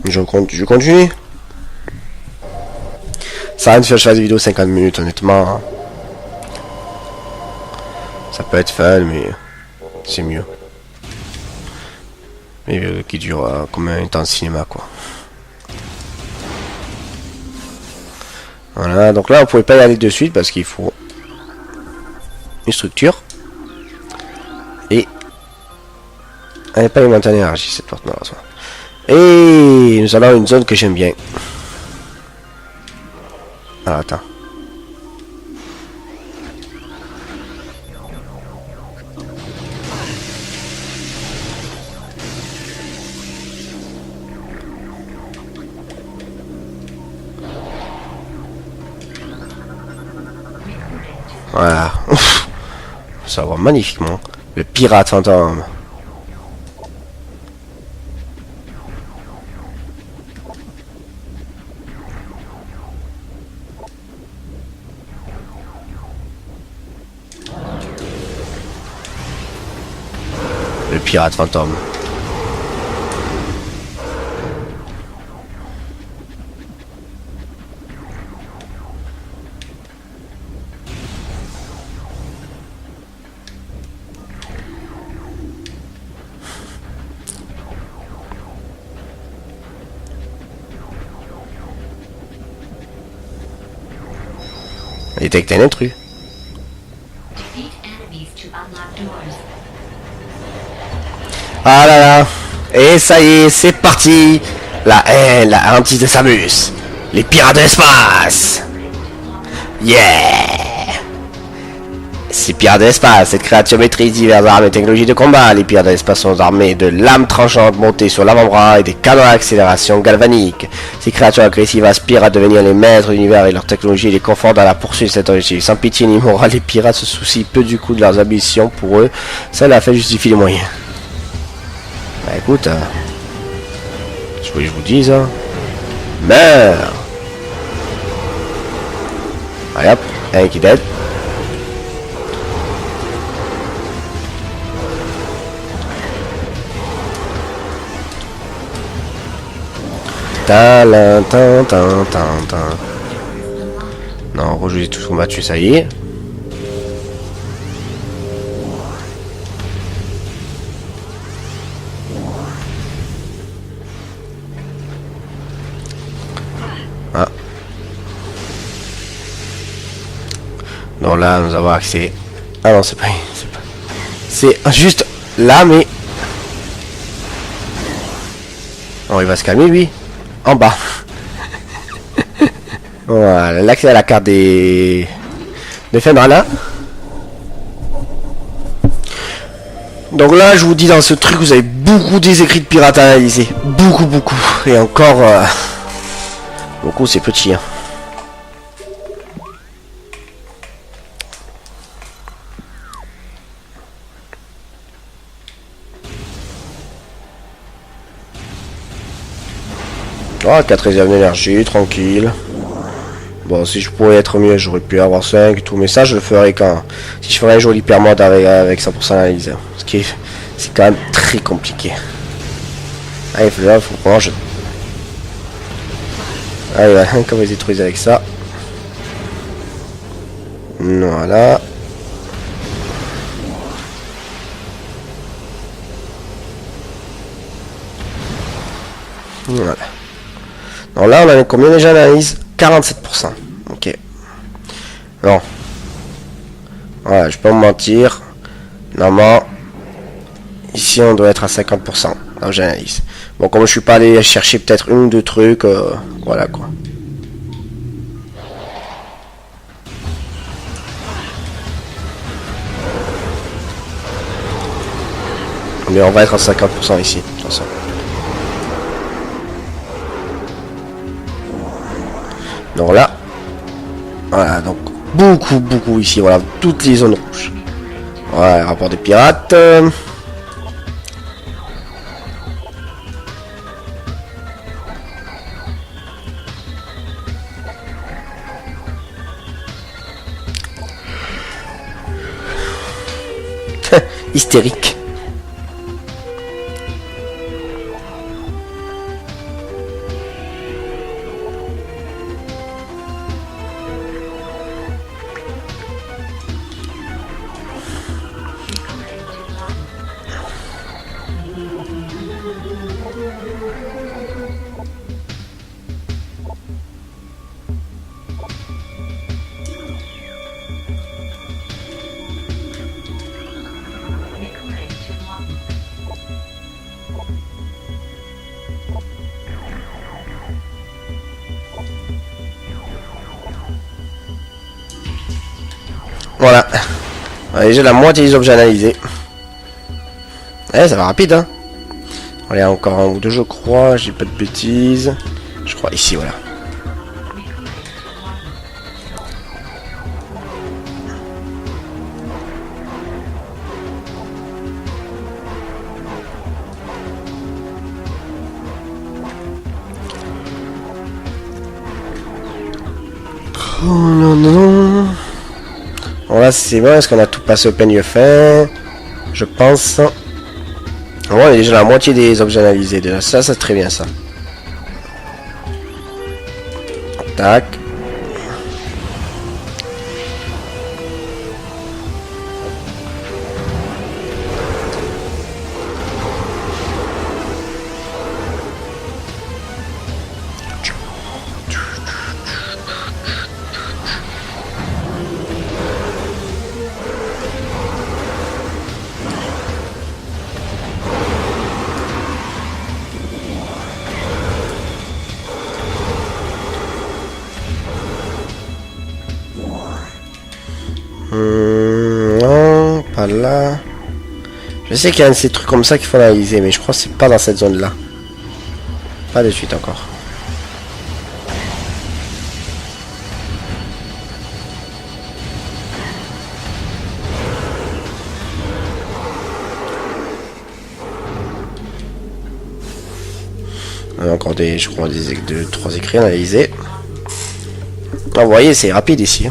S1: Je continue. Ça rien de faire, je fasse des vidéos 50 minutes, honnêtement. Ça peut être fun, mais c'est mieux. Mais qui dure comme un temps de cinéma, quoi. Voilà, donc là, on pouvait pas y aller de suite parce qu'il faut une structure. Et elle n'est pas alimentée en énergie, cette porte, malheureusement. Et nous allons à une zone que j'aime bien. Ah, attends. Voilà. Ouf. Ça va magnifiquement. Le pirate fantôme. Le pirate fantôme. Détecter un intrus. Ah là là. Et ça y est, c'est parti. La haine, la hantise de Samus. Les pirates de l'espace. Yeah. Ces pirates de l'espace, cette créature maîtrise diverses armes et technologies de combat. Les pirates de l'espace sont armés de lames tranchantes montées sur l'avant-bras et des canons à accélération galvanique. Ces créatures agressives aspirent à devenir les maîtres de l'univers et leur technologie les conforte dans la poursuite de cet objectif. Sans pitié ni morale, les pirates se soucient peu du coup de leurs ambitions. Pour eux, cela a fait justifier les moyens. Bah écoute, je voulais que je vous dise, hein. Meurs. Allez hop, un qui dead. Non, Rouge est tous combattu, ça y est. Ah. Donc là, nous avons accès. Ah non, c'est pas. C'est juste là, mais. Oh, il va se calmer, lui. En bas. Voilà, l'accès à la carte des Fenrana. Donc là, je vous dis, dans ce truc, vous avez beaucoup des écrits de pirates à analyser. Beaucoup, beaucoup. Et encore... beaucoup, c'est petit. Hein. Ah, 4 réserves d'énergie, tranquille. Bon, si je pourrais être mieux, j'aurais pu avoir 5 et tout. Mais ça, je le ferai quand... Si je ferais un jour l'hypermode avec 100% analyse. Ce qui est C'est quand même très compliqué. Allez, là, faut qu'on mange. Allez, voilà, comment ils détruisent avec ça. Voilà. Voilà. Donc là, on avait combien déjà d'analyse? 47%. Ok. Non. Voilà, je peux pas me mentir. Normalement, ici, on doit être à 50%. Alors, j'analyse. Bon, comme je suis pas allé chercher peut-être une ou deux trucs, voilà quoi. Mais on va être à 50% ici, de toute façon. Donc là, voilà, donc beaucoup ici, voilà, toutes les zones rouges. Voilà, rapport des pirates. Hystérique. Voilà. Allez, j'ai la moitié des objets analysés. Eh, ça va rapide, hein. Allez, encore un ou deux, je crois. J'ai pas de bêtises. Je crois ici, voilà. Oh non, non. Bon, là, c'est bon, est-ce qu'on a tout passé au peigne fin? Je pense. Bon, on a déjà la moitié des objets analysés. Déjà, ça, c'est très bien, ça. Tac. Non, pas là. Je sais qu'il y a un de ces trucs comme ça qu'il faut analyser, mais je crois que c'est pas dans cette zone-là. Pas de suite encore. On a encore des, je crois, deux, trois écrits analysés. Ah, vous voyez, c'est rapide ici.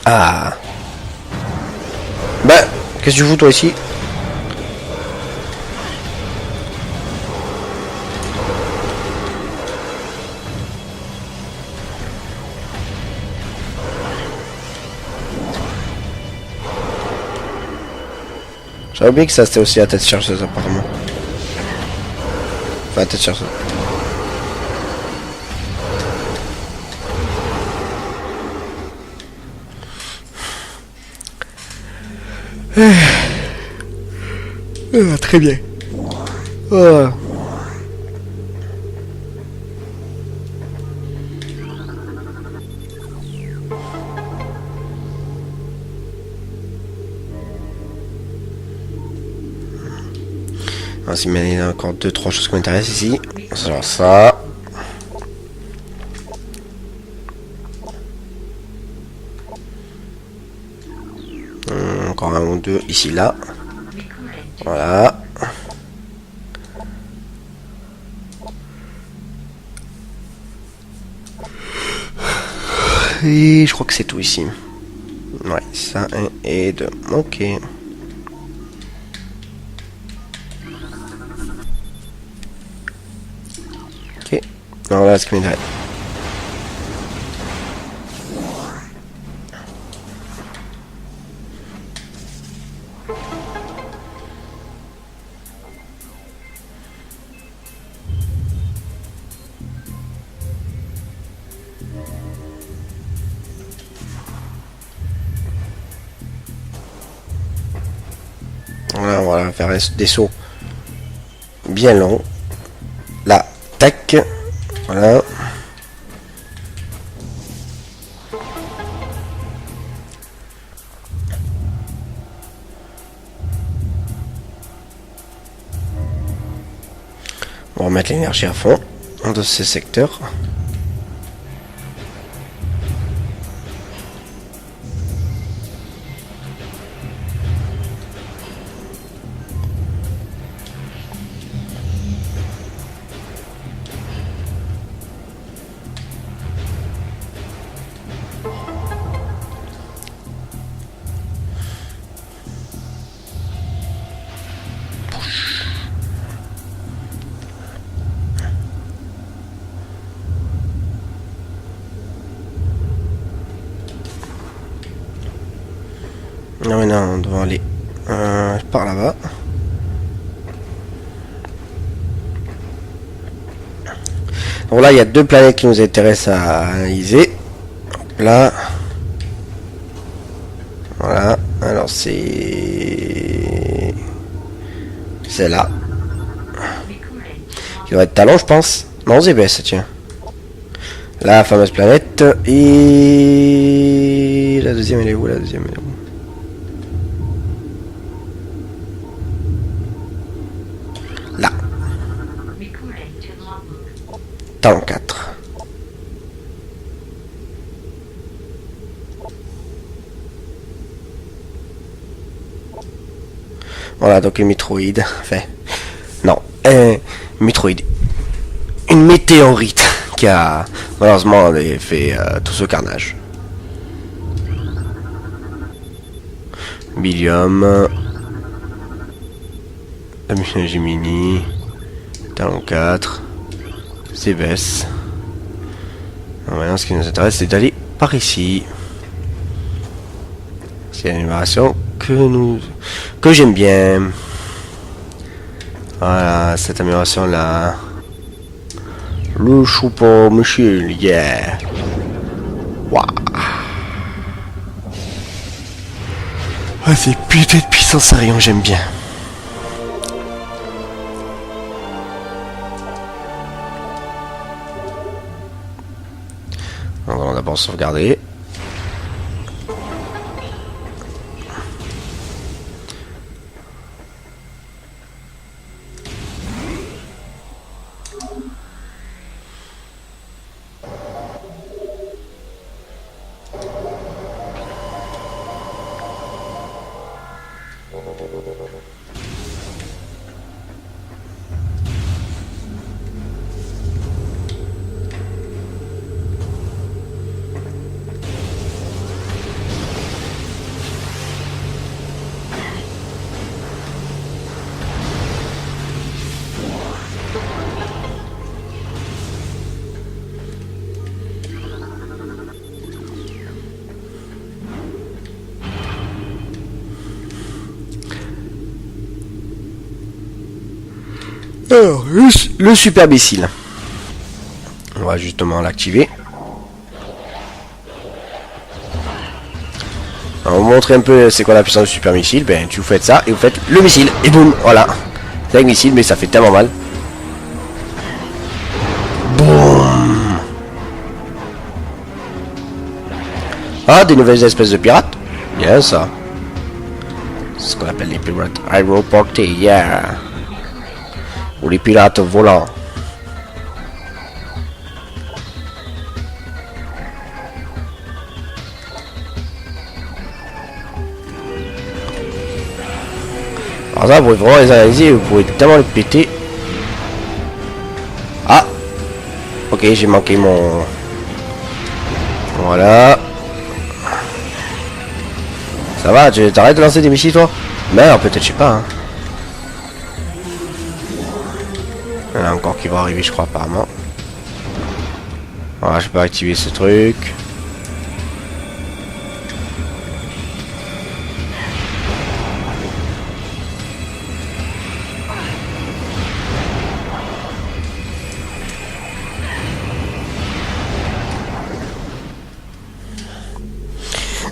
S1: Ah. Ben, qu'est-ce que tu fous toi ici? J'avais oublié que ça c'était aussi la tête chercheuse apparemment. Enfin la tête chercheuse. Très bien. Oh. On va s'y mettre, il y a encore 2-3 choses qui m'intéressent ici. Alors ça. Encore un ou deux ici là. Voilà. Et je crois que c'est tout ici. Ouais, ça, 1 et 2. Ok. Ok. Alors là, ce qui m'intéresse. Voilà, on va faire des sauts bien longs. Là, tac. Voilà. On va remettre l'énergie à fond de ces secteurs. Non mais non, on doit aller par là-bas. Donc là, il y a deux planètes qui nous intéressent à analyser. Hop là. Voilà. Alors c'est là. Qui doit être Talon, je pense. Non, ZBS, tiens. La fameuse planète. Et la deuxième, elle est où? La deuxième, elle est où? Là. Talon 4. Voilà, donc une métroïde. Enfin, non, métroïde. Une météorite qui a malheureusement fait tout ce carnage. Bilium. La mission Gemini. Talon 4. Zébès. Maintenant, ce qui nous intéresse, c'est d'aller par ici. C'est une animation que j'aime bien. Voilà, cette amélioration là. Le choupeau, monsieur, yeah. Waouh. Ah, c'est putain de puissance à rayon, j'aime bien. On va d'abord sauvegarder. Alors, le super missile. On va justement l'activer. On va vous montrer un peu c'est quoi la puissance du super missile. Ben tu vous faites ça et vous faites le missile. Et boum, voilà. C'est un missile mais ça fait tellement mal. Boum. Ah, des nouvelles espèces de pirates. Bien ça. C'est ce qu'on appelle les pirates aéroportés, yeah. Ou les pirates volants. Alors ça, vous pouvez vraiment les analyser, vous pouvez tellement les péter. Ah. Ok, j'ai manqué mon... Voilà. Ça va, tu t'arrêtes de lancer des missiles toi? Merde, peut-être, je sais pas. Hein. Il y en a encore qui va arriver, je crois, apparemment. Voilà, je peux activer ce truc.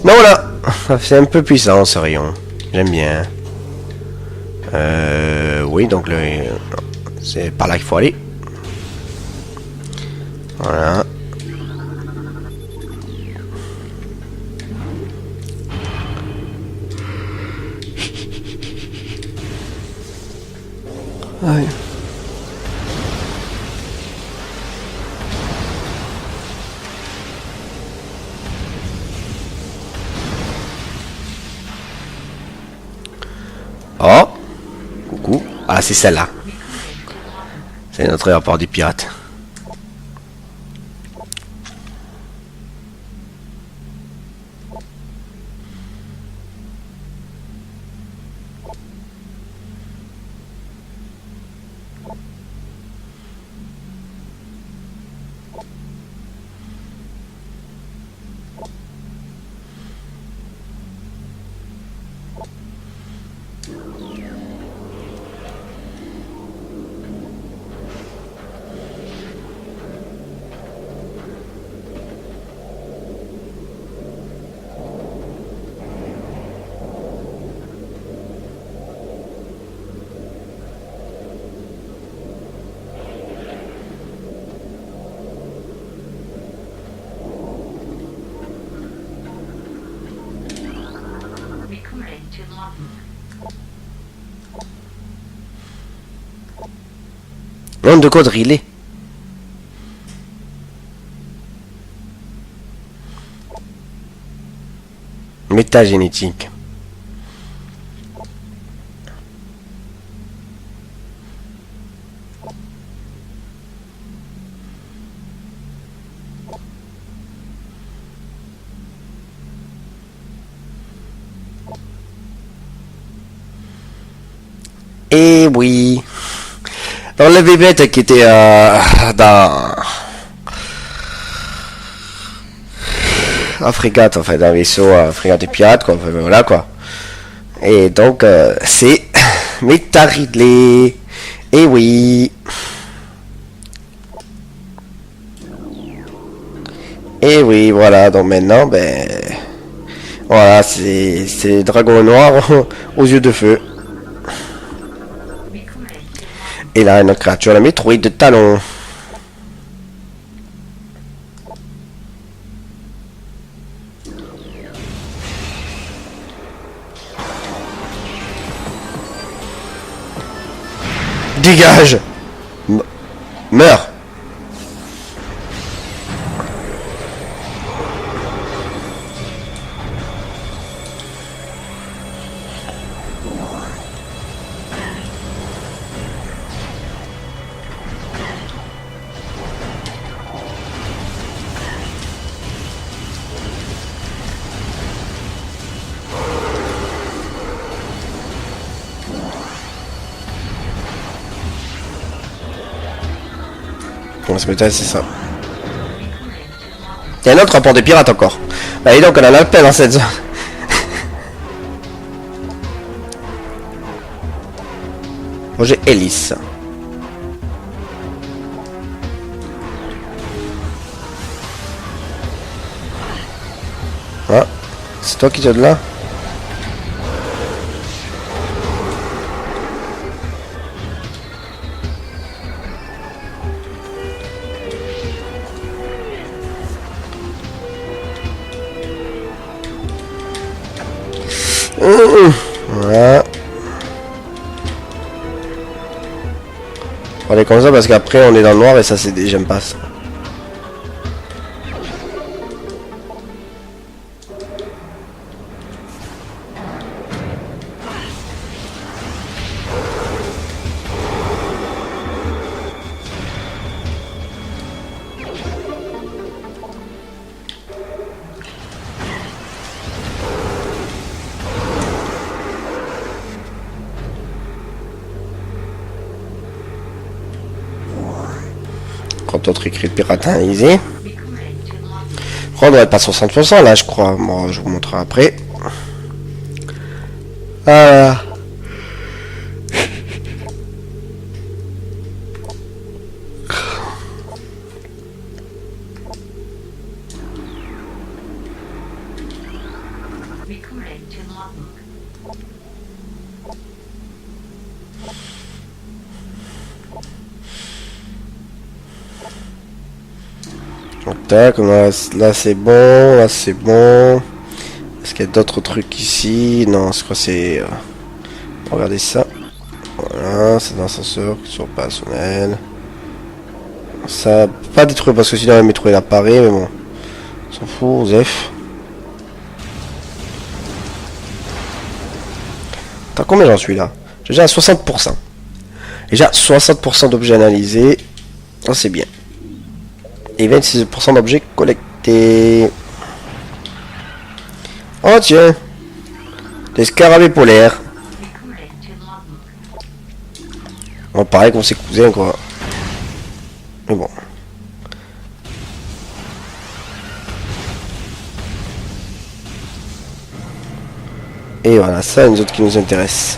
S1: Non, voilà. C'est un peu puissant ce rayon. J'aime bien. Oui, donc c'est par là qu'il faut aller. Voilà. Ouais. Oh, coucou. Ah, c'est celle-là. C'est notre aéroport des pirates. Nom de code relais. Métagénétique. Et oui. Dans la bébête qui était dans un frégate, enfin d'un vaisseau, frégate des pirates, quoi, enfin, voilà quoi. Et donc c'est Meta Ridley. Et oui. Et oui, voilà, donc maintenant, ben voilà, c'est dragon noir aux yeux de feu. Et là, une créature, la métroïde de talon. Dégage. Meurs. On se mettait, c'est ça. Il y a un autre rapport des pirates encore. Allez donc, on a la peine dans cette zone. Bon, j'ai Hélice. C'est toi qui te de là? Voilà. On est comme ça parce qu'après on est dans le noir et ça c'est j'aime pas ça. Quand autre écrit piratisé. On doit être pas 60% là je crois. Bon je vous montrerai après. Ah. Donc tac, là c'est bon, là c'est bon. Est-ce qu'il y a d'autres trucs ici? Non, je crois que c'est... regardez ça. Voilà, c'est dans l'ascenseur, sur personnel. Ça, pas détruire parce que sinon le métro il apparaît, mais bon. On s'en fout, Zef. T'as combien j'en suis là? J'ai déjà à 60%. Déjà 60% d'objets analysés. Oh, c'est bien. Et 26% d'objets collectés. Oh tiens. Des scarabées polaires. On paraît qu'on s'est cousins quoi. Mais bon. Et voilà, ça nous autres qui nous intéresse.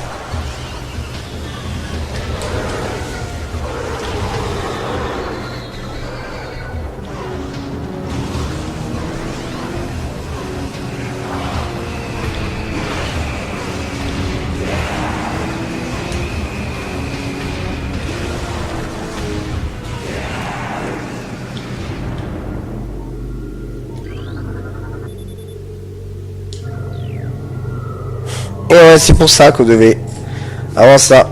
S1: Et ouais, c'est pour ça qu'on devait avant ça.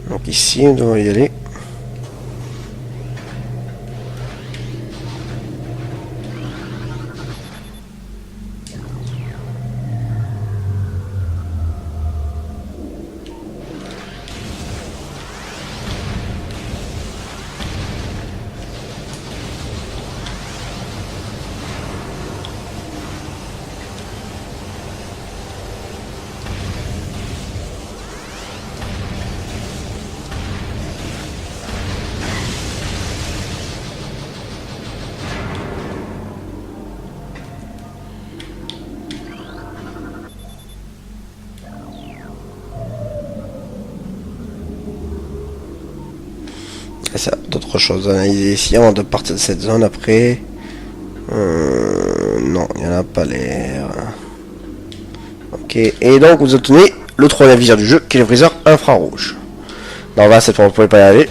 S1: Donc ici, on doit y aller. Et ça, d'autres choses à analyser ici avant de partir de cette zone après. Non, il n'y en a pas l'air. Ok, et donc vous obtenez le troisième viseur du jeu qui est le viseur infrarouge. Non, là cette fois on ne pouvait pas y aller.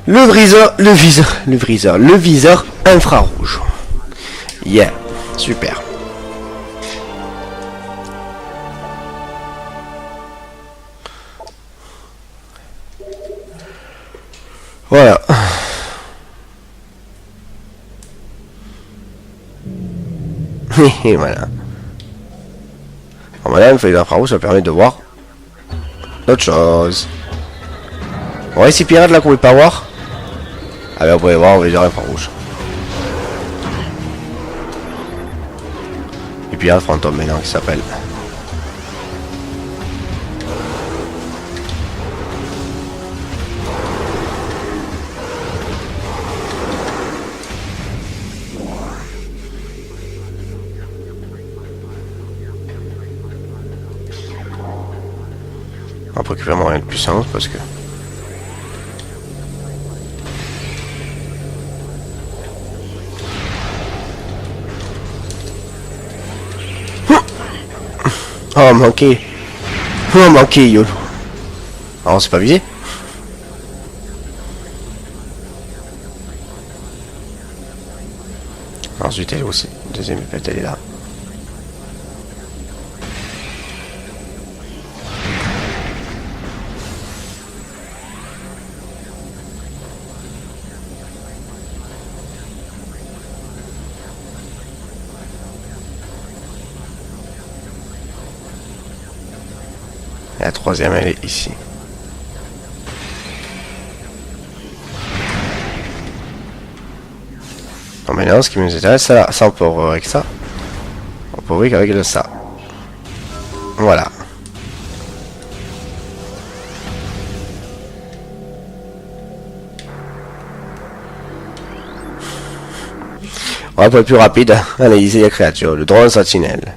S1: Le viseur infrarouge. Yeah, super. Voilà. Et voilà. En malin, le feuille d'infrarouge, ça permet de voir d'autres choses. Ouais, si pirate là qu'on pouvait pas voir. Ah ben on pouvait voir, on va dire infrarouge. Et puis il y a un fantôme maintenant qui s'appelle. On va récupérer mon rien de puissance parce que... Oh, manqué. Oh, manqué, YOLO. Ah, on s'est pas visé. Ensuite, elle est aussi. Deuxième épée, elle est là. Et la troisième, elle est ici. Non, mais non, ce qui nous intéresse, ça, là, ça on peut ouvrir avec ça. On peut ouvrir avec ça. Voilà. On va pour être plus rapide, analyser la créature, le drone sentinelle.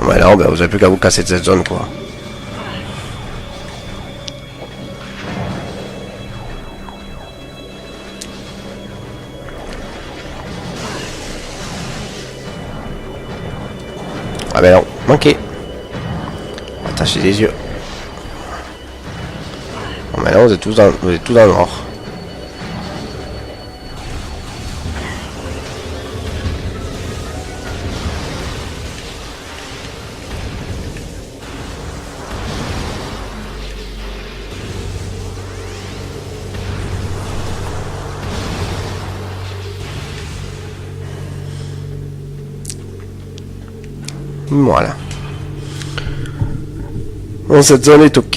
S1: Ouais, non, ben vous avez plus qu'à vous casser de cette zone, quoi. Ah ben non, manqué. Attacher les yeux. Bon, maintenant vous êtes tous dans le noir. Voilà. Bon, cette zone est ok.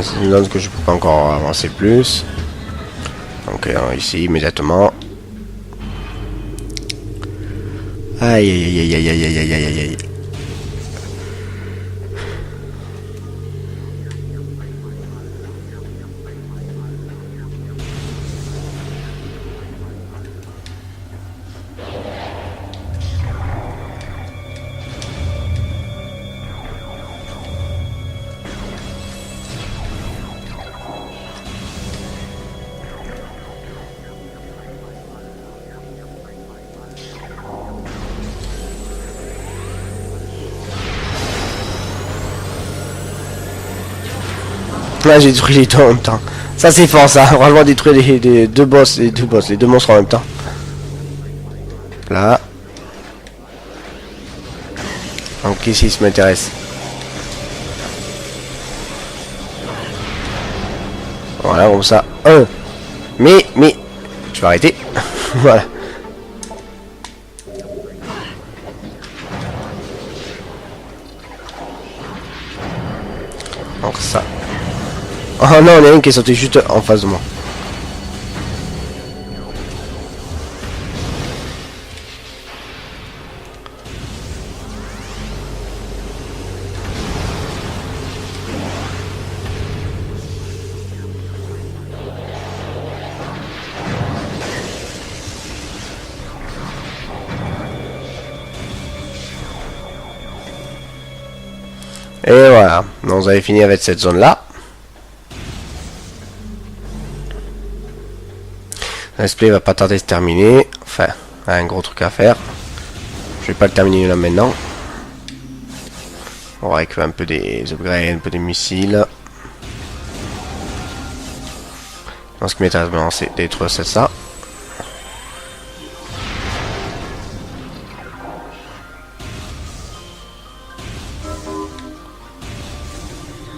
S1: C'est une zone que je peux pas encore avancer plus. Donc ici immédiatement. Aïe aïe aïe aïe aïe aïe aïe aïe aïe aïe. Là j'ai détruit les deux en même temps. Ça c'est fort ça, vraiment détruire les deux boss, les deux monstres en même temps. Là. Donc ici ça m'intéresse. Voilà comme ça. Mais tu vas arrêter. Voilà. Donc ça. Oh non, il y en a un qui est sauté juste en face de moi. Et voilà, donc vous avez fini avec cette zone là. Le display va pas tarder de se terminer. Enfin, un gros truc à faire. Je vais pas le terminer là maintenant. On va récupérer un peu des upgrades, un peu des missiles. Donc ce qui m'intéresse maintenant c'est détruire ça.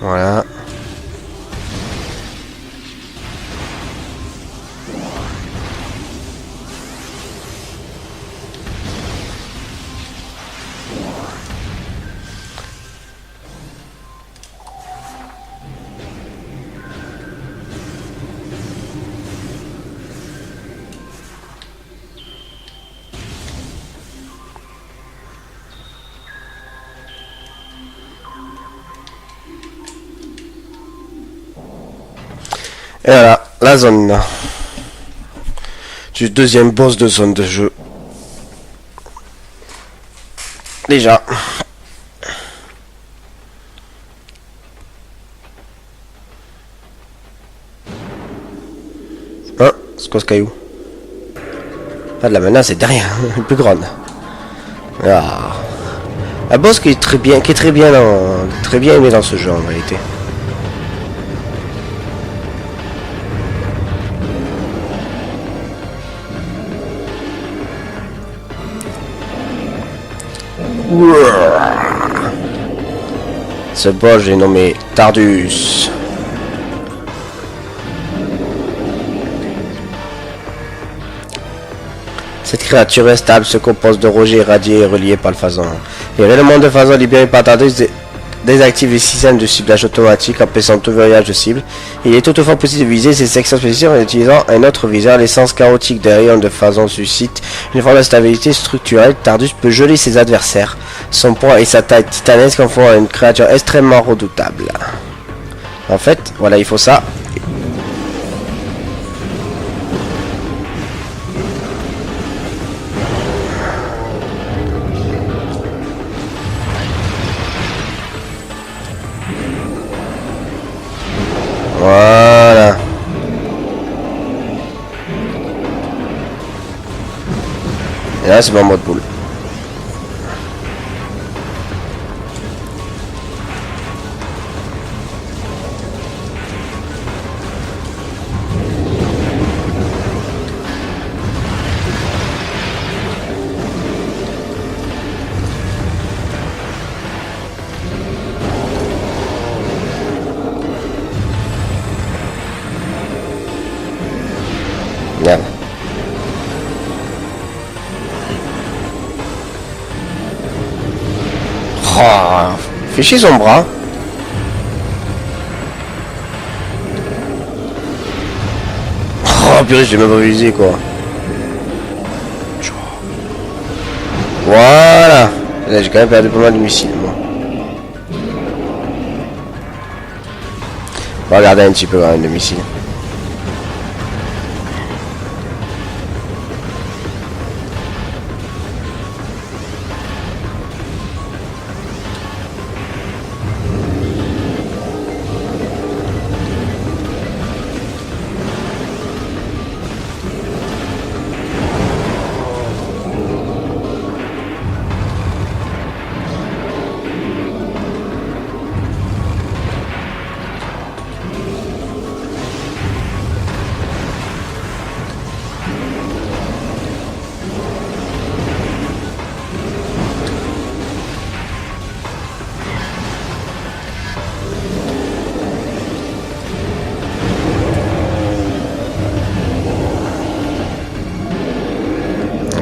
S1: Voilà. Et voilà, la zone. Du deuxième boss de zone de jeu. Déjà. Hein, c'est quoi ce caillou? Ah, de la menace est derrière, plus grande. Ah. Un boss qui est très bien, très bien aimé dans ce jeu en réalité. Ce boss j'ai nommé Tardus. Cette créature instable se compose de rejets irradiés et reliés par le phasant. Les éléments de phasant libérés par Tardus désactivent les systèmes de ciblage automatique empêchant tout verrouillage de cible. Il est toutefois possible de viser ces sections spécifiques en utilisant un autre viseur. L'essence chaotique des rayons de phasant suscite une forme de stabilité structurelle. Tardus peut geler ses adversaires. Son poids et sa taille titanesque en font une créature extrêmement redoutable. En fait, voilà, il faut ça. Voilà. Et là, c'est mon mode boule. Merde. Oh, fait chier son bras. Oh purée, j'ai même pas visé quoi. Voilà. Là, j'ai quand même perdu pas mal de missiles moi. On va regarder un petit peu quand même de missiles.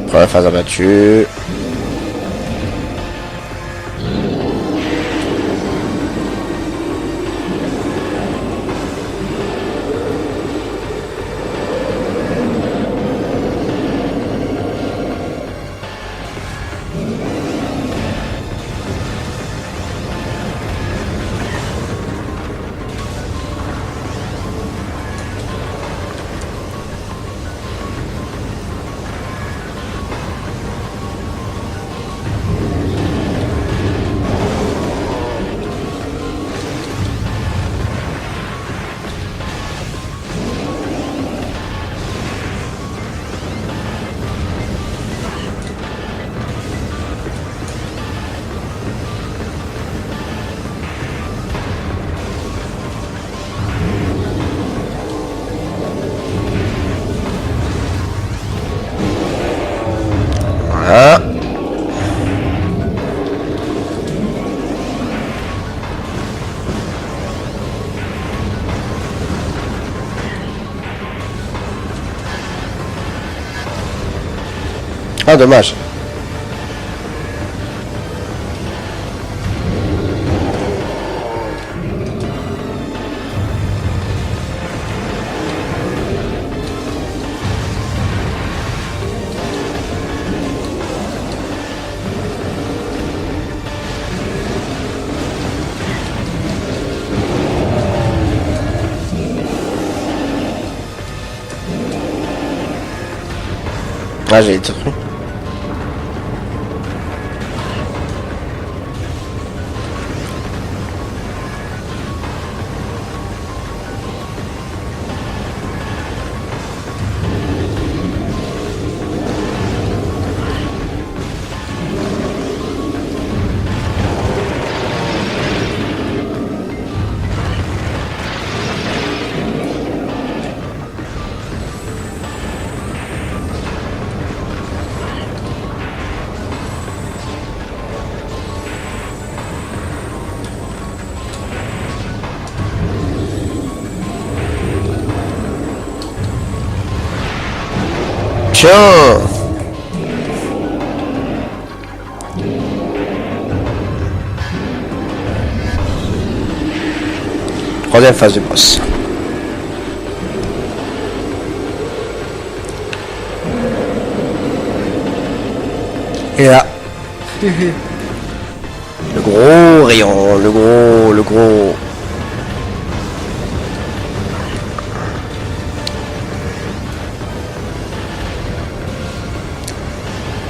S1: Première phase abattue. Voilà. Ah, dommage. Ah, j'ai été truc. Tiens. Troisième phase du boss. Et là. Le gros rayon, le gros.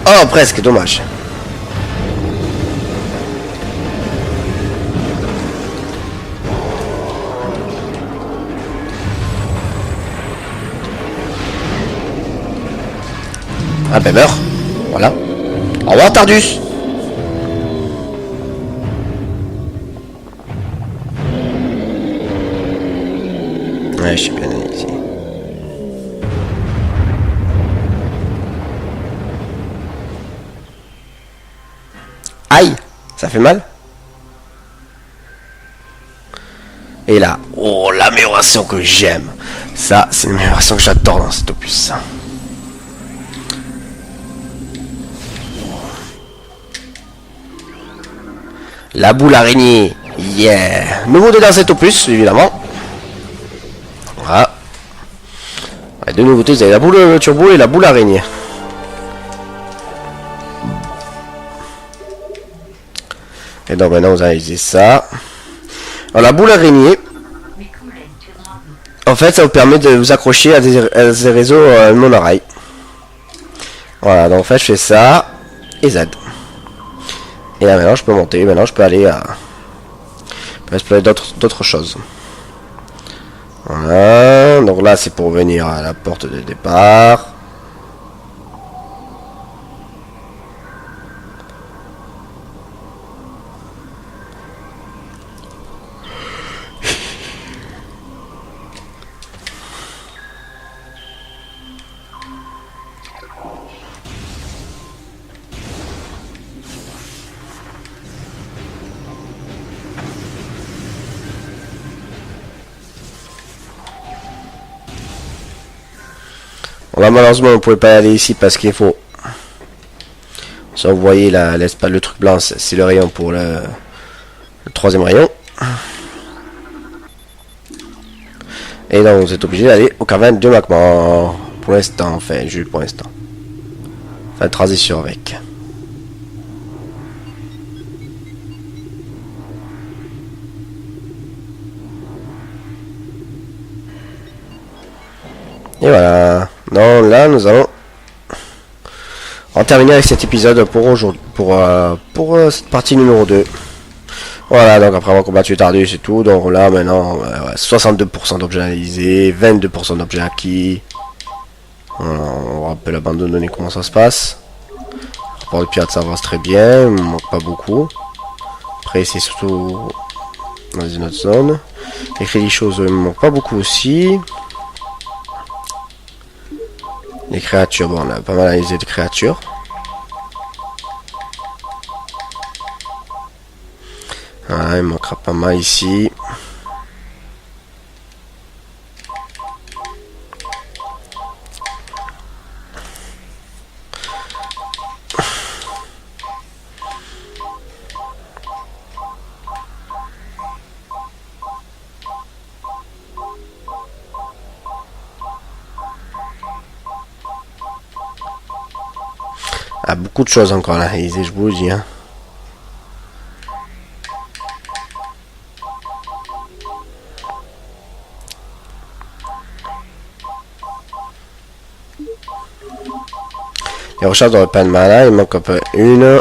S1: Oh, presque, dommage. Ah ben meurt. Voilà. Au revoir Tardus. Ouais, je suis bien allé ici. Aïe, ça fait mal. Et là, oh, l'amélioration que j'aime. Ça, c'est une amélioration que j'adore dans cet opus. La boule araignée. Yeah. Nouveauté dans cet opus, évidemment. Voilà. Ouais, deux nouveautés, vous avez la boule turbo et la boule araignée. Et donc maintenant vous analysez ça. Alors la boule araignée, en fait ça vous permet de vous accrocher à des réseaux monorail. Voilà, donc en fait je fais ça et Z. Et là maintenant je peux monter, maintenant je peux aller à explorer d'autres choses. Voilà, donc là c'est pour venir à la porte de départ. Bon, là malheureusement on ne pouvait pas aller ici parce qu'il faut. Ça vous voyez là, le truc blanc c'est le rayon pour le troisième rayon. Et donc vous êtes obligé d'aller au caverne de Macmore. Pour l'instant, enfin, juste pour l'instant. Enfin, transition avec. Et voilà. Non, là nous allons en terminer avec cet épisode pour aujourd'hui, pour cette partie numéro 2. Voilà, donc après avoir combattu Tardus et tout, donc là maintenant, ouais, 62% d'objets analysés, 22% d'objets acquis. Voilà, on rappelle abandonner comment ça se passe. Le rapport de pirate ça avance très bien, il me manque pas beaucoup. Après c'est surtout dans une autre zone. Les crédits choses il me manque pas beaucoup aussi. Les créatures, bon on a pas mal analysé de créatures. Voilà, il manquera pas mal ici. Ah, beaucoup de choses encore là, je vous le dis. Hein. Il recharge dans le pan de mana. Il manque un peu. 1,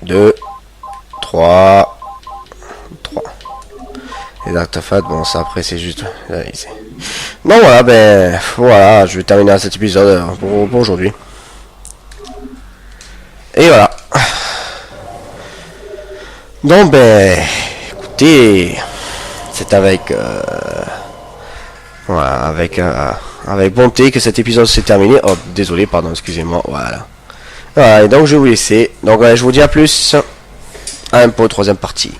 S1: 2, 3. Et d'artefacts, bon ça après c'est juste... Bon voilà, ben voilà, je vais terminer cet épisode pour aujourd'hui. Et voilà. Donc ben, écoutez, c'est avec... voilà, avec bonté que cet épisode s'est terminé. Oh, désolé, pardon, excusez-moi, voilà. Voilà, et donc je vais vous laisser. Donc je vous dis à plus pour la troisième partie.